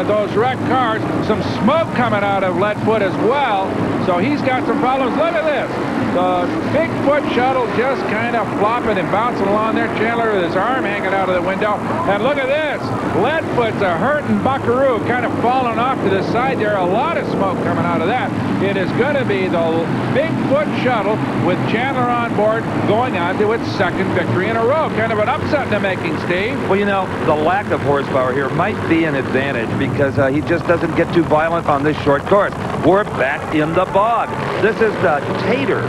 those wrecked cars. Some smoke coming out of Leadfoot as well, so he's got some problems. Look at this. The Bigfoot shuttle just kind of flopping and bouncing along there. Chandler with his arm hanging out of the window. And look at this. Leadfoot's a hurting buckaroo, kind of falling off to the side there. A lot of smoke coming out of that. It is going to be the Bigfoot shuttle with Chandler on board going on to its second victory in a row. Kind of an upset in the making, Steve. Well, you know, the lack of horsepower here might be an advantage because he just doesn't get too violent on this short course. We're back in the bog. This is the Tater.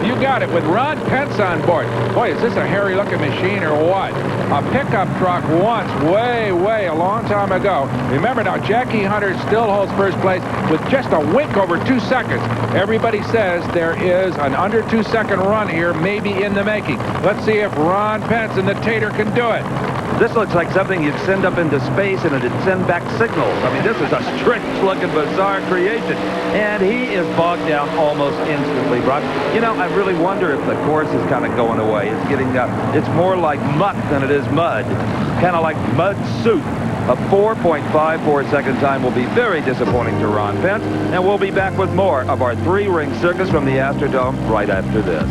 You got it, with Ron Pence on board. Boy, is this a hairy-looking machine or what? A pickup truck once, way a long time ago. Remember now, Jackie Hunter still holds first place with just a wink over 2 seconds. Everybody says there is an under 2-second run here, maybe in the making. Let's see if Ron Pence and the Tater can do it. This looks like something you'd send up into space and it'd send back signals. I mean, this is a strange-looking, bizarre creation. And he is bogged down almost instantly, Brock. You know, I really wonder if the course is kind of going away. It's getting, it's more like muck than it is mud. Kind of like mud soup. A 4.54-second time will be very disappointing to Ron Pence. And we'll be back with more of our 3-ring circus from the Astrodome right after this.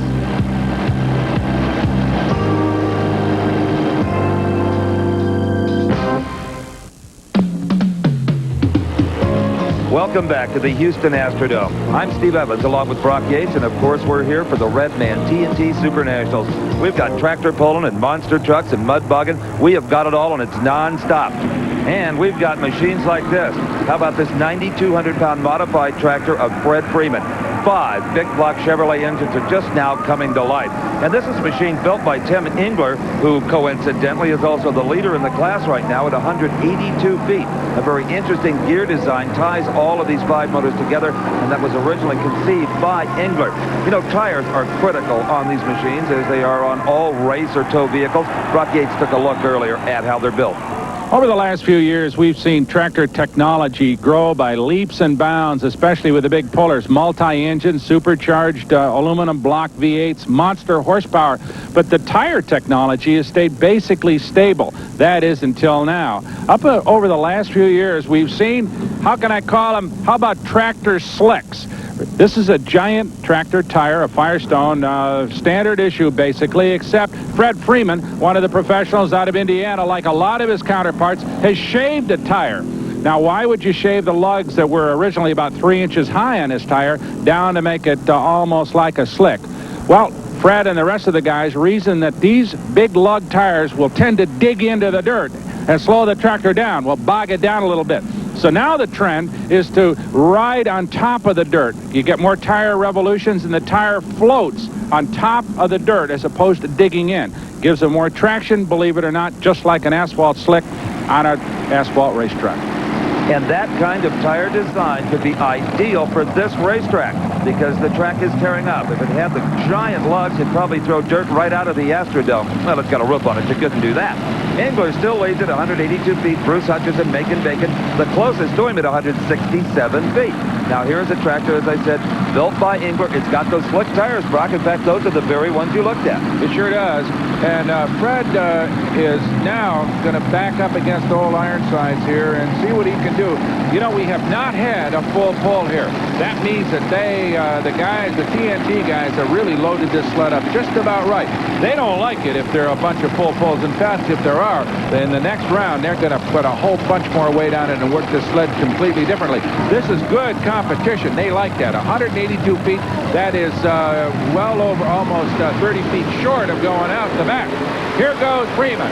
Welcome back to the Houston Astrodome. I'm Steve Evans along with Brock Yates, and of course we're here for the Redman TNT Super Nationals. We've got tractor pulling and monster trucks and mud bogging. We have got it all, and it's non-stop. And we've got machines like this. How about this 9,200-pound modified tractor of Fred Freeman? 5 big block Chevrolet engines are just now coming to life. And this is a machine built by Tim Engler, who coincidentally is also the leader in the class right now at 182 feet. A very interesting gear design ties all of these 5 motors together, and that was originally conceived by Engler. You know, tires are critical on these machines, as they are on all race or tow vehicles. Brock Yates took a look earlier at how they're built. Over the last few years, we've seen tractor technology grow by leaps and bounds, especially with the big pullers, multi-engine, supercharged aluminum block V8s, monster horsepower. But the tire technology has stayed basically stable. That is until now. Over the last few years, we've seen, how can I call them, how about tractor slicks? This is a giant tractor tire, a Firestone, standard issue basically, except Fred Freeman, one of the professionals out of Indiana, like a lot of his counterparts, has shaved a tire. Now, why would you shave the lugs that were originally about 3 inches high on this tire down to make it almost like a slick? Well, Fred and the rest of the guys reason that these big lug tires will tend to dig into the dirt and slow the tractor down, will bog it down a little bit. So now the trend is to ride on top of the dirt. You get more tire revolutions and the tire floats on top of the dirt as opposed to digging in. Gives them more traction, believe it or not, just like an asphalt slick on an asphalt racetrack. And that kind of tire design could be ideal for this racetrack because the track is tearing up. If it had the giant lugs, it'd probably throw dirt right out of the Astrodome. Well, it's got a roof on it. You couldn't do that. Engler still leads at 182 feet. Bruce Hutchison making bacon. The closest to him at 167 feet. Now, here's a tractor, as I said, built by Engler. It's got those slick tires, Brock. In fact, those are the very ones you looked at. It sure does. And Fred is now going to back up against old Ironsides here and see what he can do. You know, we have not had a full pull here. That means that they, the guys, the TNT guys, have really loaded this sled up just about right. They don't like it if there are a bunch of full pulls. In fact, if there are, then the next round, they're going to put a whole bunch more weight on it and work this sled completely differently. This is good competition. They like that. 182 feet, that is well over almost 30 feet short of going out the back. Here goes Freeman.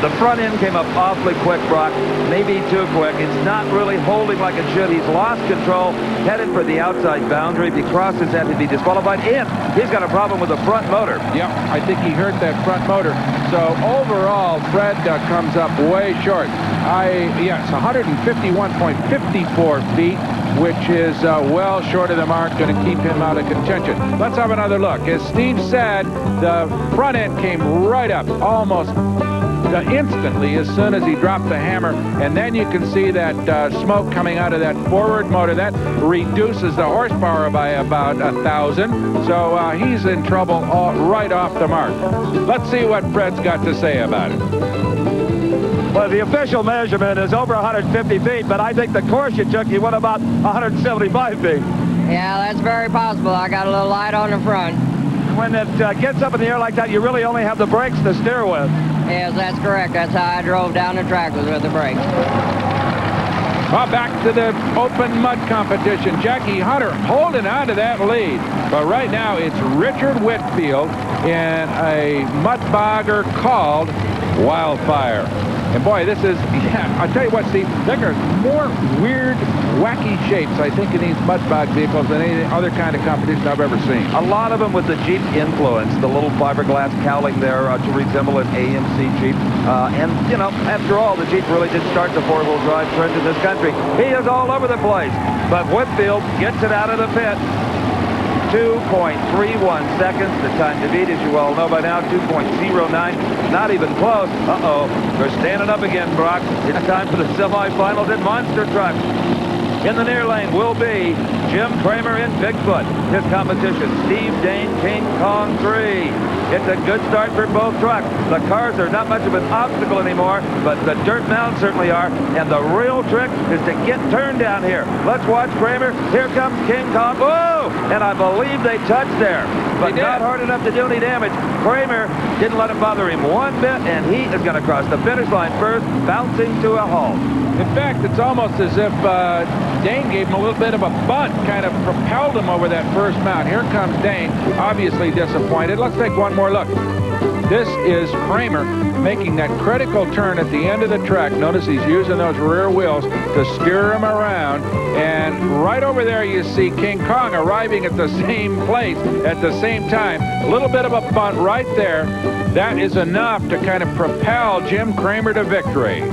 The front end came up awfully quick, Brock. Maybe too quick. It's not really holding like it should. He's lost control, headed for the outside boundary. If he crosses that, he'd be disqualified. And he's got a problem with the front motor. Yep, I think he hurt that front motor. So overall, Fred comes up way short. Yes, 151.54 feet, which is well short of the mark, going to keep him out of contention. Let's have another look. As Steve said, the front end came right up almost instantly as soon as he dropped the hammer, and then you can see that smoke coming out of that forward motor. That reduces the horsepower by about 1,000, so he's in trouble right off the mark. Let's see what Fred's got to say about it. Well, the official measurement is over 150 feet, but I think the course you took, you went about 175 feet. Yeah, that's very possible. I got a little light on the front. When it gets up in the air like that, you really only have the brakes to steer with. Yes, that's correct. That's how I drove down the track, was with the brakes. Well, back to the open mud competition. Jackie Hunter holding on to that lead. But right now, it's Richard Whitfield in a mud bogger called Wildfire. And boy, this is, I'll tell you what, Steve, there are more weird, wacky shapes, I think, in these mud bog vehicles than any other kind of competition I've ever seen. A lot of them with the Jeep influence, the little fiberglass cowling there to resemble an AMC Jeep. And, you know, after all, the Jeep really did start the four-wheel drive trend in this country. He is all over the place. But Whitfield gets it out of the pit. 2.31 seconds, the time to beat, as you all know by now, 2.09, not even close. Uh-oh, they're standing up again, Brock. It's time for the semifinals in monster trucks. In the near lane will be Jim Kramer in Bigfoot. His competition, Steve Dane, King Kong 3. It's a good start for both trucks. The cars are not much of an obstacle anymore, but the dirt mounds certainly are. And the real trick is to get turned down here. Let's watch Kramer. Here comes King Kong. Whoa! And I believe they touched there, but not hard enough to do any damage. Kramer didn't let it bother him one bit, and he is going to cross the finish line first, bouncing to a halt. In fact, it's almost as if Dane gave him a little bit of a bunt, kind of propelled him over that first mount. Here comes Dane, obviously disappointed. Let's take one more look. This is Kramer making that critical turn at the end of the track. Notice he's using those rear wheels to steer him around. And right over there you see King Kong arriving at the same place at the same time. A little bit of a bunt right there. That is enough to kind of propel Jim Kramer to victory.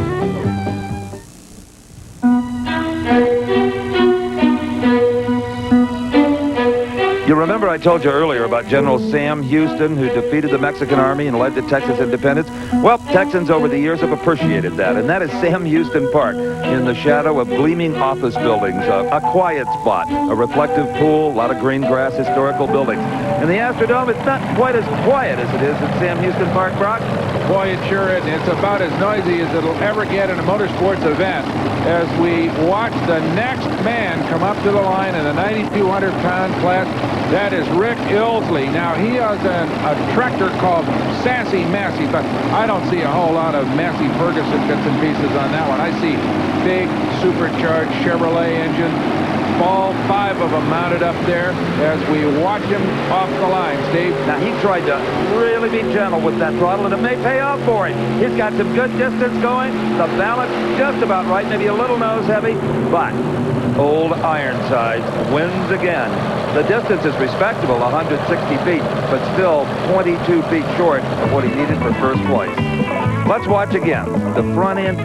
You remember I told you earlier about General Sam Houston, who defeated the Mexican army and led to Texas independence? Well, Texans over the years have appreciated that, and that is Sam Houston Park, in the shadow of gleaming office buildings, a quiet spot, a reflective pool, a lot of green grass, historical buildings. In the Astrodome, it's not quite as quiet as it is at Sam Houston Park, Brock. Boy, it sure is. It's about as noisy as it'll ever get in a motorsports event as we watch the next man come up to the line in the 9,200-pound class. That is Rick Ilsley. Now, he has a tractor called Sassy Massey, but I don't see a whole lot of Massey Ferguson bits and pieces on that one. I see big, supercharged Chevrolet engine. All 5 of them mounted up there as we watch him off the line, Steve. Now, he tried to really be gentle with that throttle, and it may pay off for him. He's got some good distance going. The balance just about right, maybe a little nose heavy, but Old Ironsides wins again. The distance is respectable, 160 feet, but still 22 feet short of what he needed for first place. Let's watch again. The front end,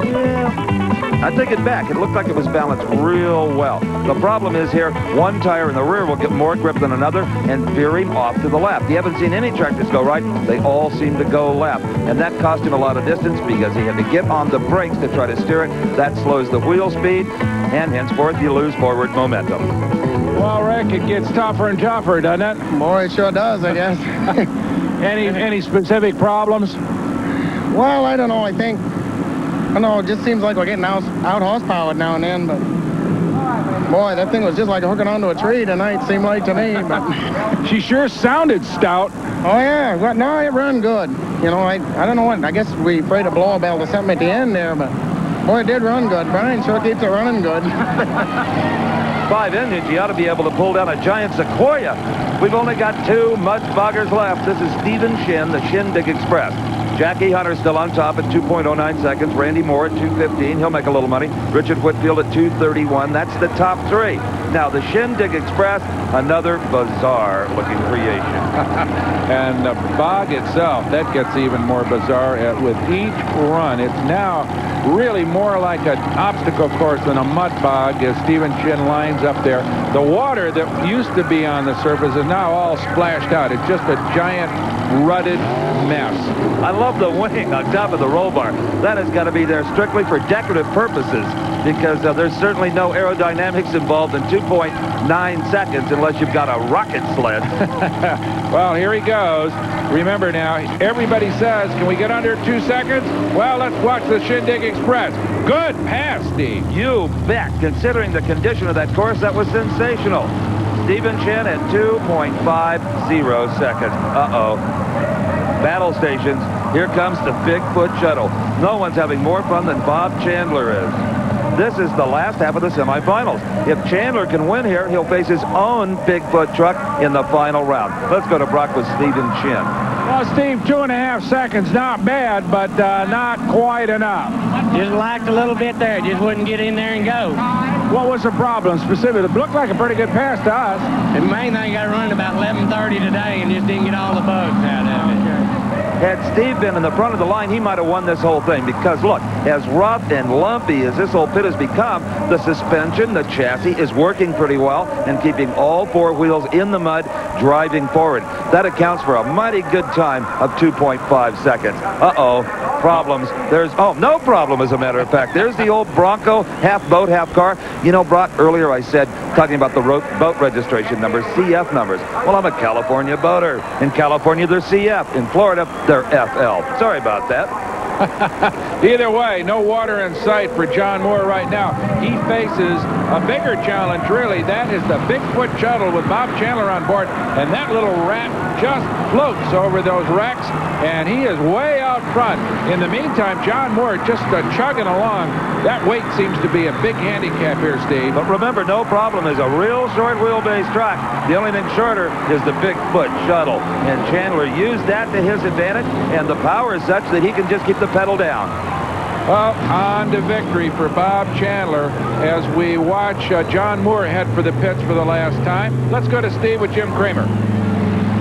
I take it back. It looked like it was balanced real well. The problem is here, one tire in the rear will get more grip than another and veer him off to the left. You haven't seen any tractors go right. They all seem to go left. And that cost him a lot of distance because he had to get on the brakes to try to steer it. That slows the wheel speed, and henceforth you lose forward momentum. Well, Rick, it gets tougher and tougher, doesn't it? Boy, it sure does, I guess. Any specific problems? Well, I don't know. I don't know, it just seems like we're getting out horsepowered now and then, but boy, that thing was just like hooking onto a tree tonight, seemed like to me. But she sure sounded stout. Oh, yeah. Well, no, it run good. You know, I don't know what, I guess we afraid of blow a bell to something at the end there, but boy, it did run good. Brian sure keeps it running good. 5 engines, you ought to be able to pull down a giant Sequoia. We've only got 2 mud boggers left. This is Stephen Shin, the Shindig Express. Jackie Hunter still on top at 2.09 seconds. Randy Moore at 2:15. He'll make a little money. Richard Whitfield at 2:31. That's the top three. Now, the Shindig Express, another bizarre-looking creation. And the bog itself, that gets even more bizarre. With each run, it's now really more like an obstacle course than a mud bog as Stephen Chin lines up there. The water that used to be on the surface is now all splashed out. It's just a giant rutted mess. I love the wing on top of the roll bar. That has got to be there strictly for decorative purposes, because there's certainly no aerodynamics involved in 2.9 seconds unless you've got a rocket sled. Well, here he goes. Remember now, everybody says, can we get under 2 seconds? Well, let's watch the Shindig Express. Good pass, Steve. You bet. Considering the condition of that course, that was sensational. Stephen Chin at 2.50 seconds. Uh-oh. Battle stations. Here comes the Bigfoot shuttle. No one's having more fun than Bob Chandler is. This is the last half of the semifinals. If Chandler can win here, he'll face his own Bigfoot truck in the final round. Let's go to Brock with Stephen Chin. Well, Steve, 2.5 seconds, not bad, but not quite enough. Just lacked a little bit there. Just wouldn't get in there and go. What was the problem specifically? It looked like a pretty good pass to us. The main thing got running about 11:30 today and just didn't get all the bugs out of it. Had Steve been in the front of the line, he might have won this whole thing, because look, as rough and lumpy as this whole pit has become, the suspension, the chassis is working pretty well and keeping all four wheels in the mud driving forward. That accounts for a mighty good time of 2.5 seconds. Uh-oh, problems. No problem, as a matter of fact. There's the old Bronco, half boat, half car. You know, Brock, earlier I said, talking about the boat registration numbers, CF numbers. Well, I'm a California boater. In California, they're CF. In Florida, they're FL. Sorry about that. Either way, no water in sight for John Moore right now. He faces a bigger challenge, really. That is the Bigfoot shuttle with Bob Chandler on board, and that little rat just floats over those wrecks, and he is way out front. In the meantime, John Moore just chugging along. That weight seems to be a big handicap here, Steve. But remember, no problem is a real short wheelbase track. The only thing shorter is the Bigfoot shuttle, and Chandler used that to his advantage, and the power is such that he can just keep the pedal down. Well, on to victory for Bob Chandler as we watch John Moore head for the pits for the last time. Let's go to Steve with Jim Kramer.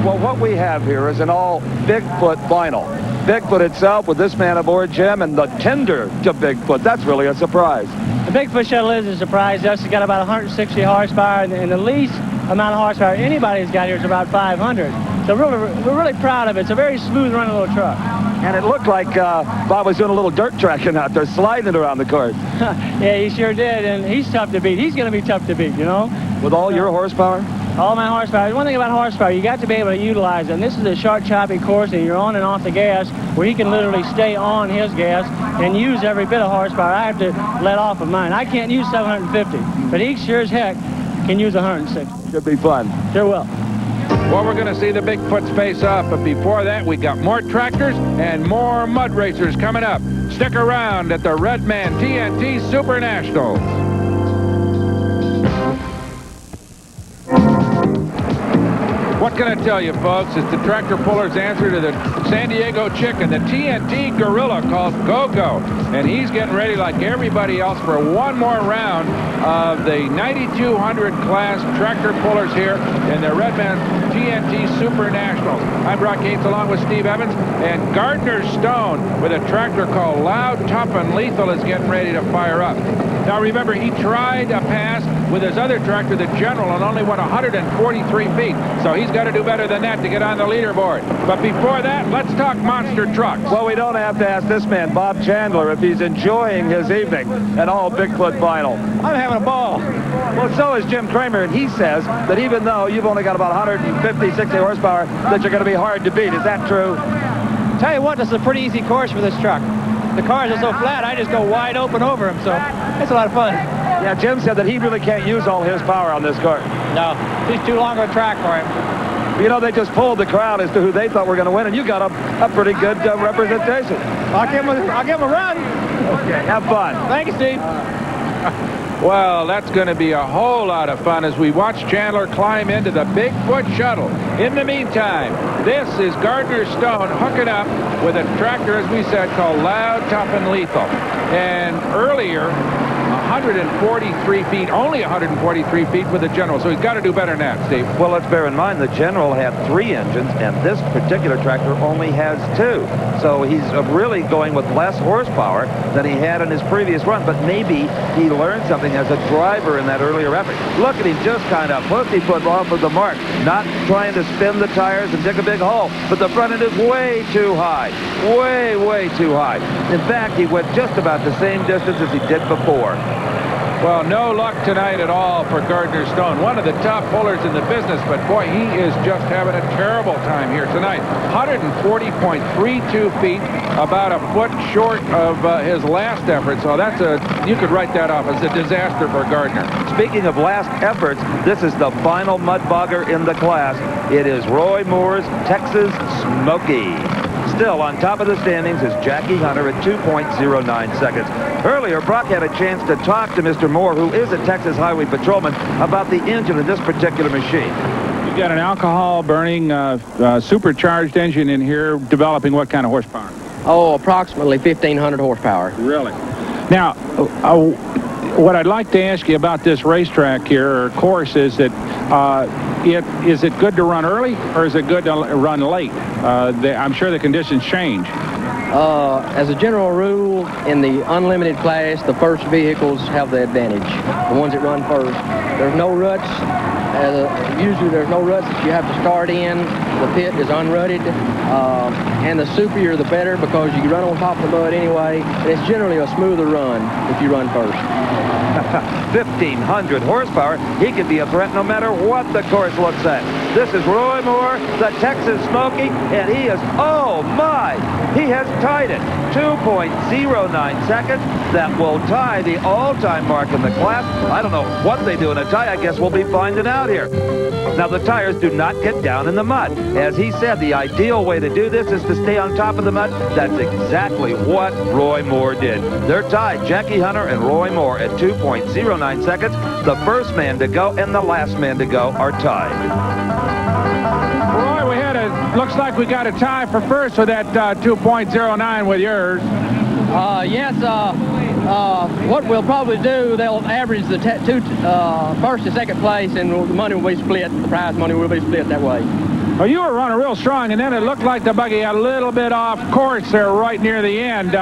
Well, what we have here is an all Bigfoot final. Bigfoot itself with this man aboard, Jim, and the tender to Bigfoot. That's really a surprise. The Bigfoot shuttle is a surprise. It's got about 160 horsepower, and the least amount of horsepower anybody's got here is about 500. So we're really proud of it. It's a very smooth running little truck. And it looked like Bob was doing a little dirt tracking out there, sliding around the course. Yeah, he sure did, and he's tough to beat. He's going to be tough to beat, you know. With all your horsepower? All my horsepower. One thing about horsepower, you got to be able to utilize it. And this is a short, choppy course, and you're on and off the gas, where he can literally stay on his gas and use every bit of horsepower. I have to let off of mine. I can't use 750, but he sure as heck can use 160. Should be fun. Sure will. Well, we're going to see the Bigfoots face off, but before that, we got more tractors and more mud racers coming up. Stick around at the Redman TNT Super Nationals. What can I tell you, folks? It's the tractor puller's answer to the San Diego Chicken, the TNT Gorilla called Go-Go. And he's getting ready like everybody else for one more round of the 9200 class tractor pullers here in the Redman TNT Super Nationals. I'm Brock Yates along with Steve Evans, and Gardner Stone with a tractor called Loud, Tough, and Lethal is getting ready to fire up. Now remember, he tried a pass with his other tractor, the General, and only went 143 feet. So he's got to do better than that to get on the leaderboard. But before that, let's talk monster trucks. Well, we don't have to ask this man, Bob Chandler, if he's enjoying his evening at all Bigfoot final. I'm having a ball. Well, so is Jim Kramer, and he says that even though you've only got about 150, 60 horsepower, that you're going to be hard to beat. Is that true? Tell you what, this is a pretty easy course for this truck. The cars are so flat, I just go wide open over them, so it's a lot of fun. Yeah, Jim said that he really can't use all his power on this car. No, it's too long of a track for him. You know, they just polled the crowd as to who they thought were going to win, and you got a pretty good representation. I'll give him a run. Okay, have fun. Thank you, Steve. Well, that's going to be a whole lot of fun as we watch Chandler climb into the Bigfoot shuttle. In the meantime, this is Gardner Stone hooking up with a tractor, as we said, called Loud, Tough, and Lethal. And earlier, 143 feet, only 143 feet with the General, so he's got to do better than that, Steve. Well, let's bear in mind the General had 3 engines, and this particular tractor only has 2. So he's really going with less horsepower than he had in his previous run, but maybe he learned something as a driver in that earlier effort. Look at him just kind of pussyfoot off of the mark, not trying to spin the tires and dig a big hole, but the front end is way too high, way too high. In fact, he went just about the same distance as he did before. Well, no luck tonight at all for Gardner Stone. One of the top pullers in the business, but boy, he is just having a terrible time here tonight. 140.32 feet, about a foot short of his last effort. So that's you could write that off as a disaster for Gardner. Speaking of last efforts, this is the final mud bogger in the class. It is Roy Moore's Texas Smoky. Still on top of the standings is Jackie Hunter at 2.09 seconds. Earlier, Brock had a chance to talk to Mr. Moore, who is a Texas Highway Patrolman, about the engine of this particular machine. You've got an alcohol-burning, supercharged engine in here, developing what kind of horsepower? Oh, approximately 1,500 horsepower. Really? Now, what I'd like to ask you about this racetrack here, or course, is that is it good to run early, or is it good to run late? I'm sure the conditions change. As a general rule, in the unlimited class, the first vehicles have the advantage, the ones that run first. There's no ruts. Usually there's no ruts that you have to start in. The pit is unrutted, and the superior the better, because you can run on top of the mud anyway, and it's generally a smoother run if you run first. 1,500 horsepower. He could be a threat no matter what the course looks at. This is Roy Moore, the Texas Smoky, and he is, oh my, he has tied it. 2.09 seconds. That will tie the all-time mark in the class. I don't know what they do in a tie. I guess we'll be finding out here. Now, the tires do not get down in the mud. As he said, the ideal way to do this is to stay on top of the mud. That's exactly what Roy Moore did. They're tied, Jackie Hunter and Roy Moore, at 2.09 seconds. The first man to go and the last man to go are tied. Roy, looks like we got a tie for first with that 2.09 with yours. Yes, what we'll probably do, they'll average the first and second place, and the money will be split. The prize money will be split that way. Well, you were running real strong, and then it looked like the buggy had a little bit off course there right near the end,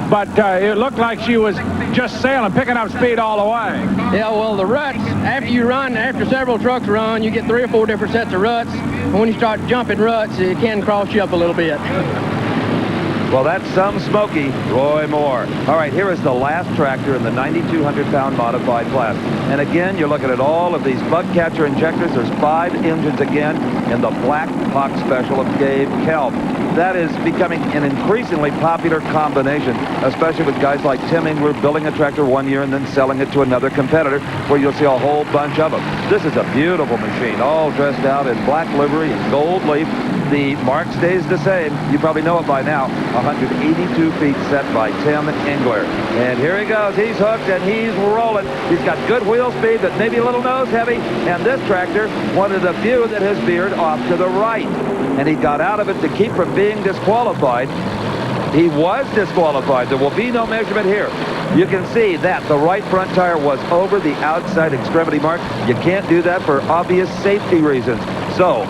but it looked like she was just sailing, picking up speed all the way. Yeah, well, the ruts, after several trucks run, you get 3 or 4 different sets of ruts, and when you start jumping ruts, it can cross you up a little bit. Well, that's some Smoky, Roy Moore. All right, here is the last tractor in the 9,200-pound modified class. And again, you're looking at all of these bug catcher injectors. There's 5 engines again in the Black Hawk Special of Dave Kelp. That is becoming an increasingly popular combination, especially with guys like Tim Engler building a tractor one year and then selling it to another competitor, where you'll see a whole bunch of them. This is a beautiful machine, all dressed out in black livery and gold leaf. The mark stays the same. You probably know it by now. 182 feet set by Tim Engler. And here he goes. He's hooked and he's rolling. He's got good wheel speed, but maybe a little nose heavy. And this tractor wanted a view that has veered off to the right. And he got out of it to keep from being disqualified. He was disqualified. There will be no measurement here. You can see that the right front tire was over the outside extremity mark. You can't do that for obvious safety reasons. So,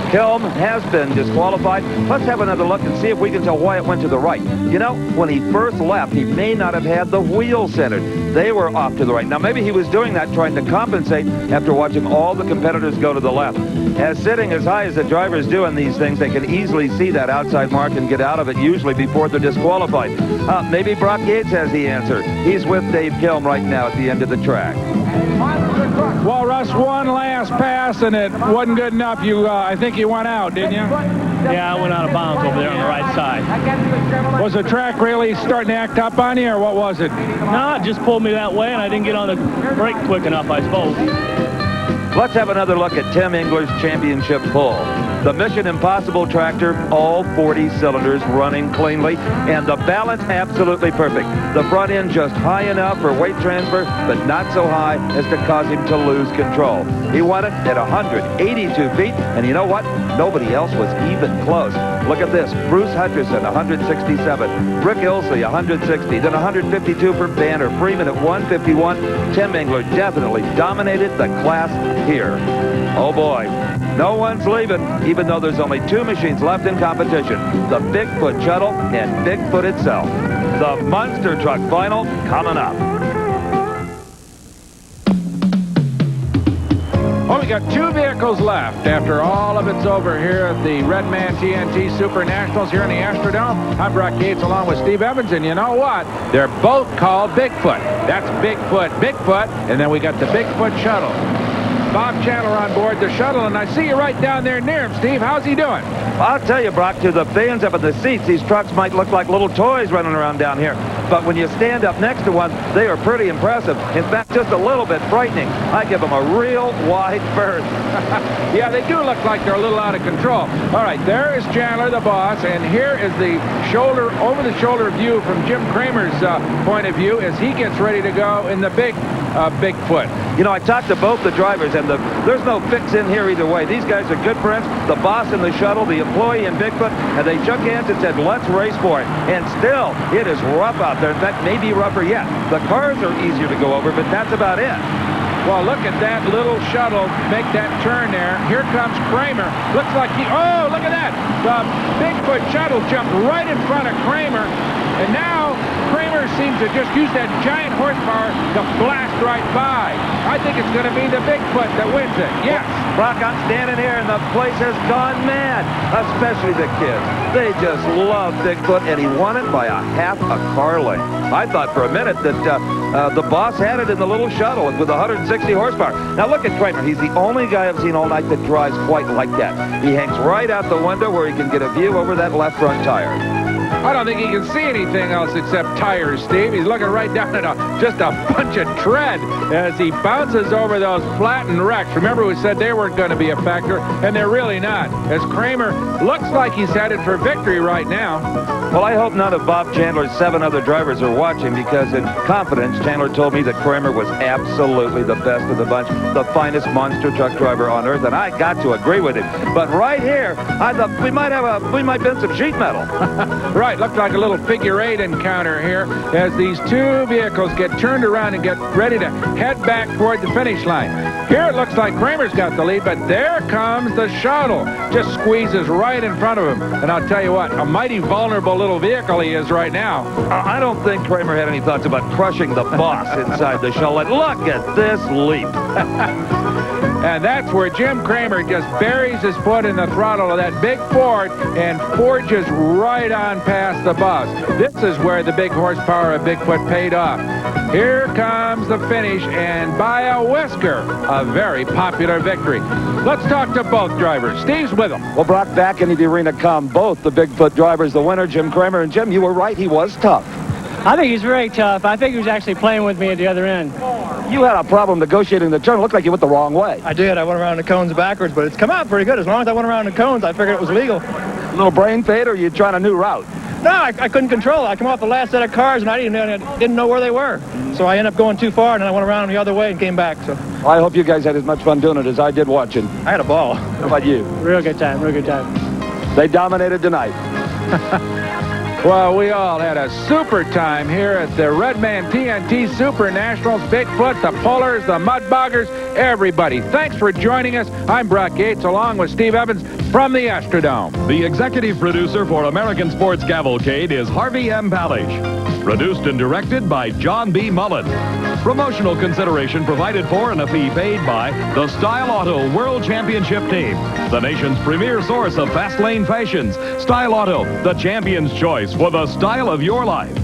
Kelm has been disqualified. Let's have another look and see if we can tell why it went to the right. You know, when he first left, he may not have had the wheels centered. They were off to the right. Now, maybe he was doing that trying to compensate after watching all the competitors go to the left. As sitting as high as the drivers do in these things, they can easily see that outside mark and get out of it usually before they're disqualified. Maybe Brock Yates has the answer. He's with Dave Kelm right now at the end of the track. Well, Russ, one last pass, and it wasn't good enough. I think you went out, didn't you? Yeah, I went out of bounds over there on the right side. Was the track really starting to act up on you, or what was it? No, it just pulled me that way, and I didn't get on the brake quick enough, I suppose. Let's have another look at Tim Engler's championship pull. The Mission Impossible tractor, all 40 cylinders running cleanly, and the balance absolutely perfect. The front end just high enough for weight transfer, but not so high as to cause him to lose control. He won it at 182 feet, and you know what? Nobody else was even close. Look at this. Bruce Hutcherson, 167. Rick Ilsley, 160. Then 152 for Banner. Freeman at 151. Tim Engler definitely dominated the class here. Oh boy, no one's leaving, even though there's only 2 machines left in competition. The Bigfoot Shuttle and Bigfoot itself. The Monster Truck Final coming up. Well, we got 2 vehicles left after all of it's over here at the Redman TNT Super Nationals here in the Astrodome. I'm Brock Yates along with Steve Evans, and you know what? They're both called Bigfoot. That's Bigfoot, and then we got the Bigfoot Shuttle. Bob Chandler on board the shuttle, and I see you right down there near him, Steve. How's he doing? I'll tell you, Brock, to the fans up in the seats, these trucks might look like little toys running around down here. But when you stand up next to one, they are pretty impressive. In fact, just a little bit frightening. I give them a real wide berth. Yeah, they do look like they're a little out of control. All right, there is Chandler, the boss, and here is the over-the-shoulder view from Jim Kramer's point of view as he gets ready to go in the Bigfoot. You know, I talked to both the drivers, and there's no fix in here either way. These guys are good friends. The boss in the shuttle, the employee in Bigfoot, and they shook hands and said, let's race for it. And still, it is rough out there. In fact, maybe rougher yet. The cars are easier to go over, but that's about it. Well, look at that little shuttle make that turn there. Here comes Kramer. Looks like oh, look at that. The Bigfoot shuttle jumped right in front of Kramer. And now Kramer seems to just use that giant horsepower to blast right by. I think it's going to be the Bigfoot that wins it. Yes. Brock, I'm standing here, and the place has gone mad, especially the kids. They just love Bigfoot, and he won it by a half a car length. I thought for a minute that the boss had it in the little shuttle with 160 horsepower. Now look at Kramer. He's the only guy I've seen all night that drives quite like that. He hangs right out the window where he can get a view over that left front tire. I don't think he can see anything else except tires, Steve. He's looking right down at just a bunch of tread as he bounces over those flattened wrecks. Remember, we said they weren't going to be a factor, and they're really not, as Kramer looks like he's headed for victory right now. Well, I hope none of Bob Chandler's 7 other drivers are watching, because in confidence, Chandler told me that Kramer was absolutely the best of the bunch, the finest monster truck driver on earth, and I got to agree with him. But right here, I thought we might bend some sheet metal. Right, looked like a little figure 8 encounter here as these 2 vehicles get turned around and get ready to head back toward the finish line. Here it looks like Kramer's got the lead, but there comes the shuttle. Just squeezes right in front of him. And I'll tell you what, a mighty vulnerable little vehicle he is right now. I don't think Kramer had any thoughts about crushing the boss inside the shuttle. And look at this leap. And that's where Jim Kramer just buries his foot in the throttle of that big Ford and forges right on past the boss. This is where the big horsepower of Bigfoot paid off. Here comes the finish, and by a whisker, a very popular victory. Let's talk to both drivers. Steve's with them. Well, Brock, back into the arena come both the Bigfoot drivers, the winner, Jim Kramer. And Jim, you were right, he was tough. I think he's very tough. I think he was actually playing with me at the other end. You had a problem negotiating the turn. It looked like you went the wrong way. I did. I went around the cones backwards, but it's come out pretty good. As long as I went around the cones, I figured it was legal. A little brain fade, or you trying a new route? No, I couldn't control it. I come off the last set of cars, and I didn't know where they were. So I ended up going too far, and then I went around the other way and came back. So well, I hope you guys had as much fun doing it as I did watching. I had a ball. How about you? Real good time, real good time. They dominated tonight. Well, we all had a super time here at the Redman TNT Super Nationals. Bigfoot, the Pullers, the Mudboggers, everybody. Thanks for joining us. I'm Brock Yates along with Steve Evans from the Astrodome. The executive producer for American Sports Cavalcade is Harvey M. Palish. Produced and directed by John B. Mullen. Promotional consideration provided for and a fee paid by the Style Auto World Championship Team, the nation's premier source of fast lane fashions. Style Auto, the champion's choice for the style of your life.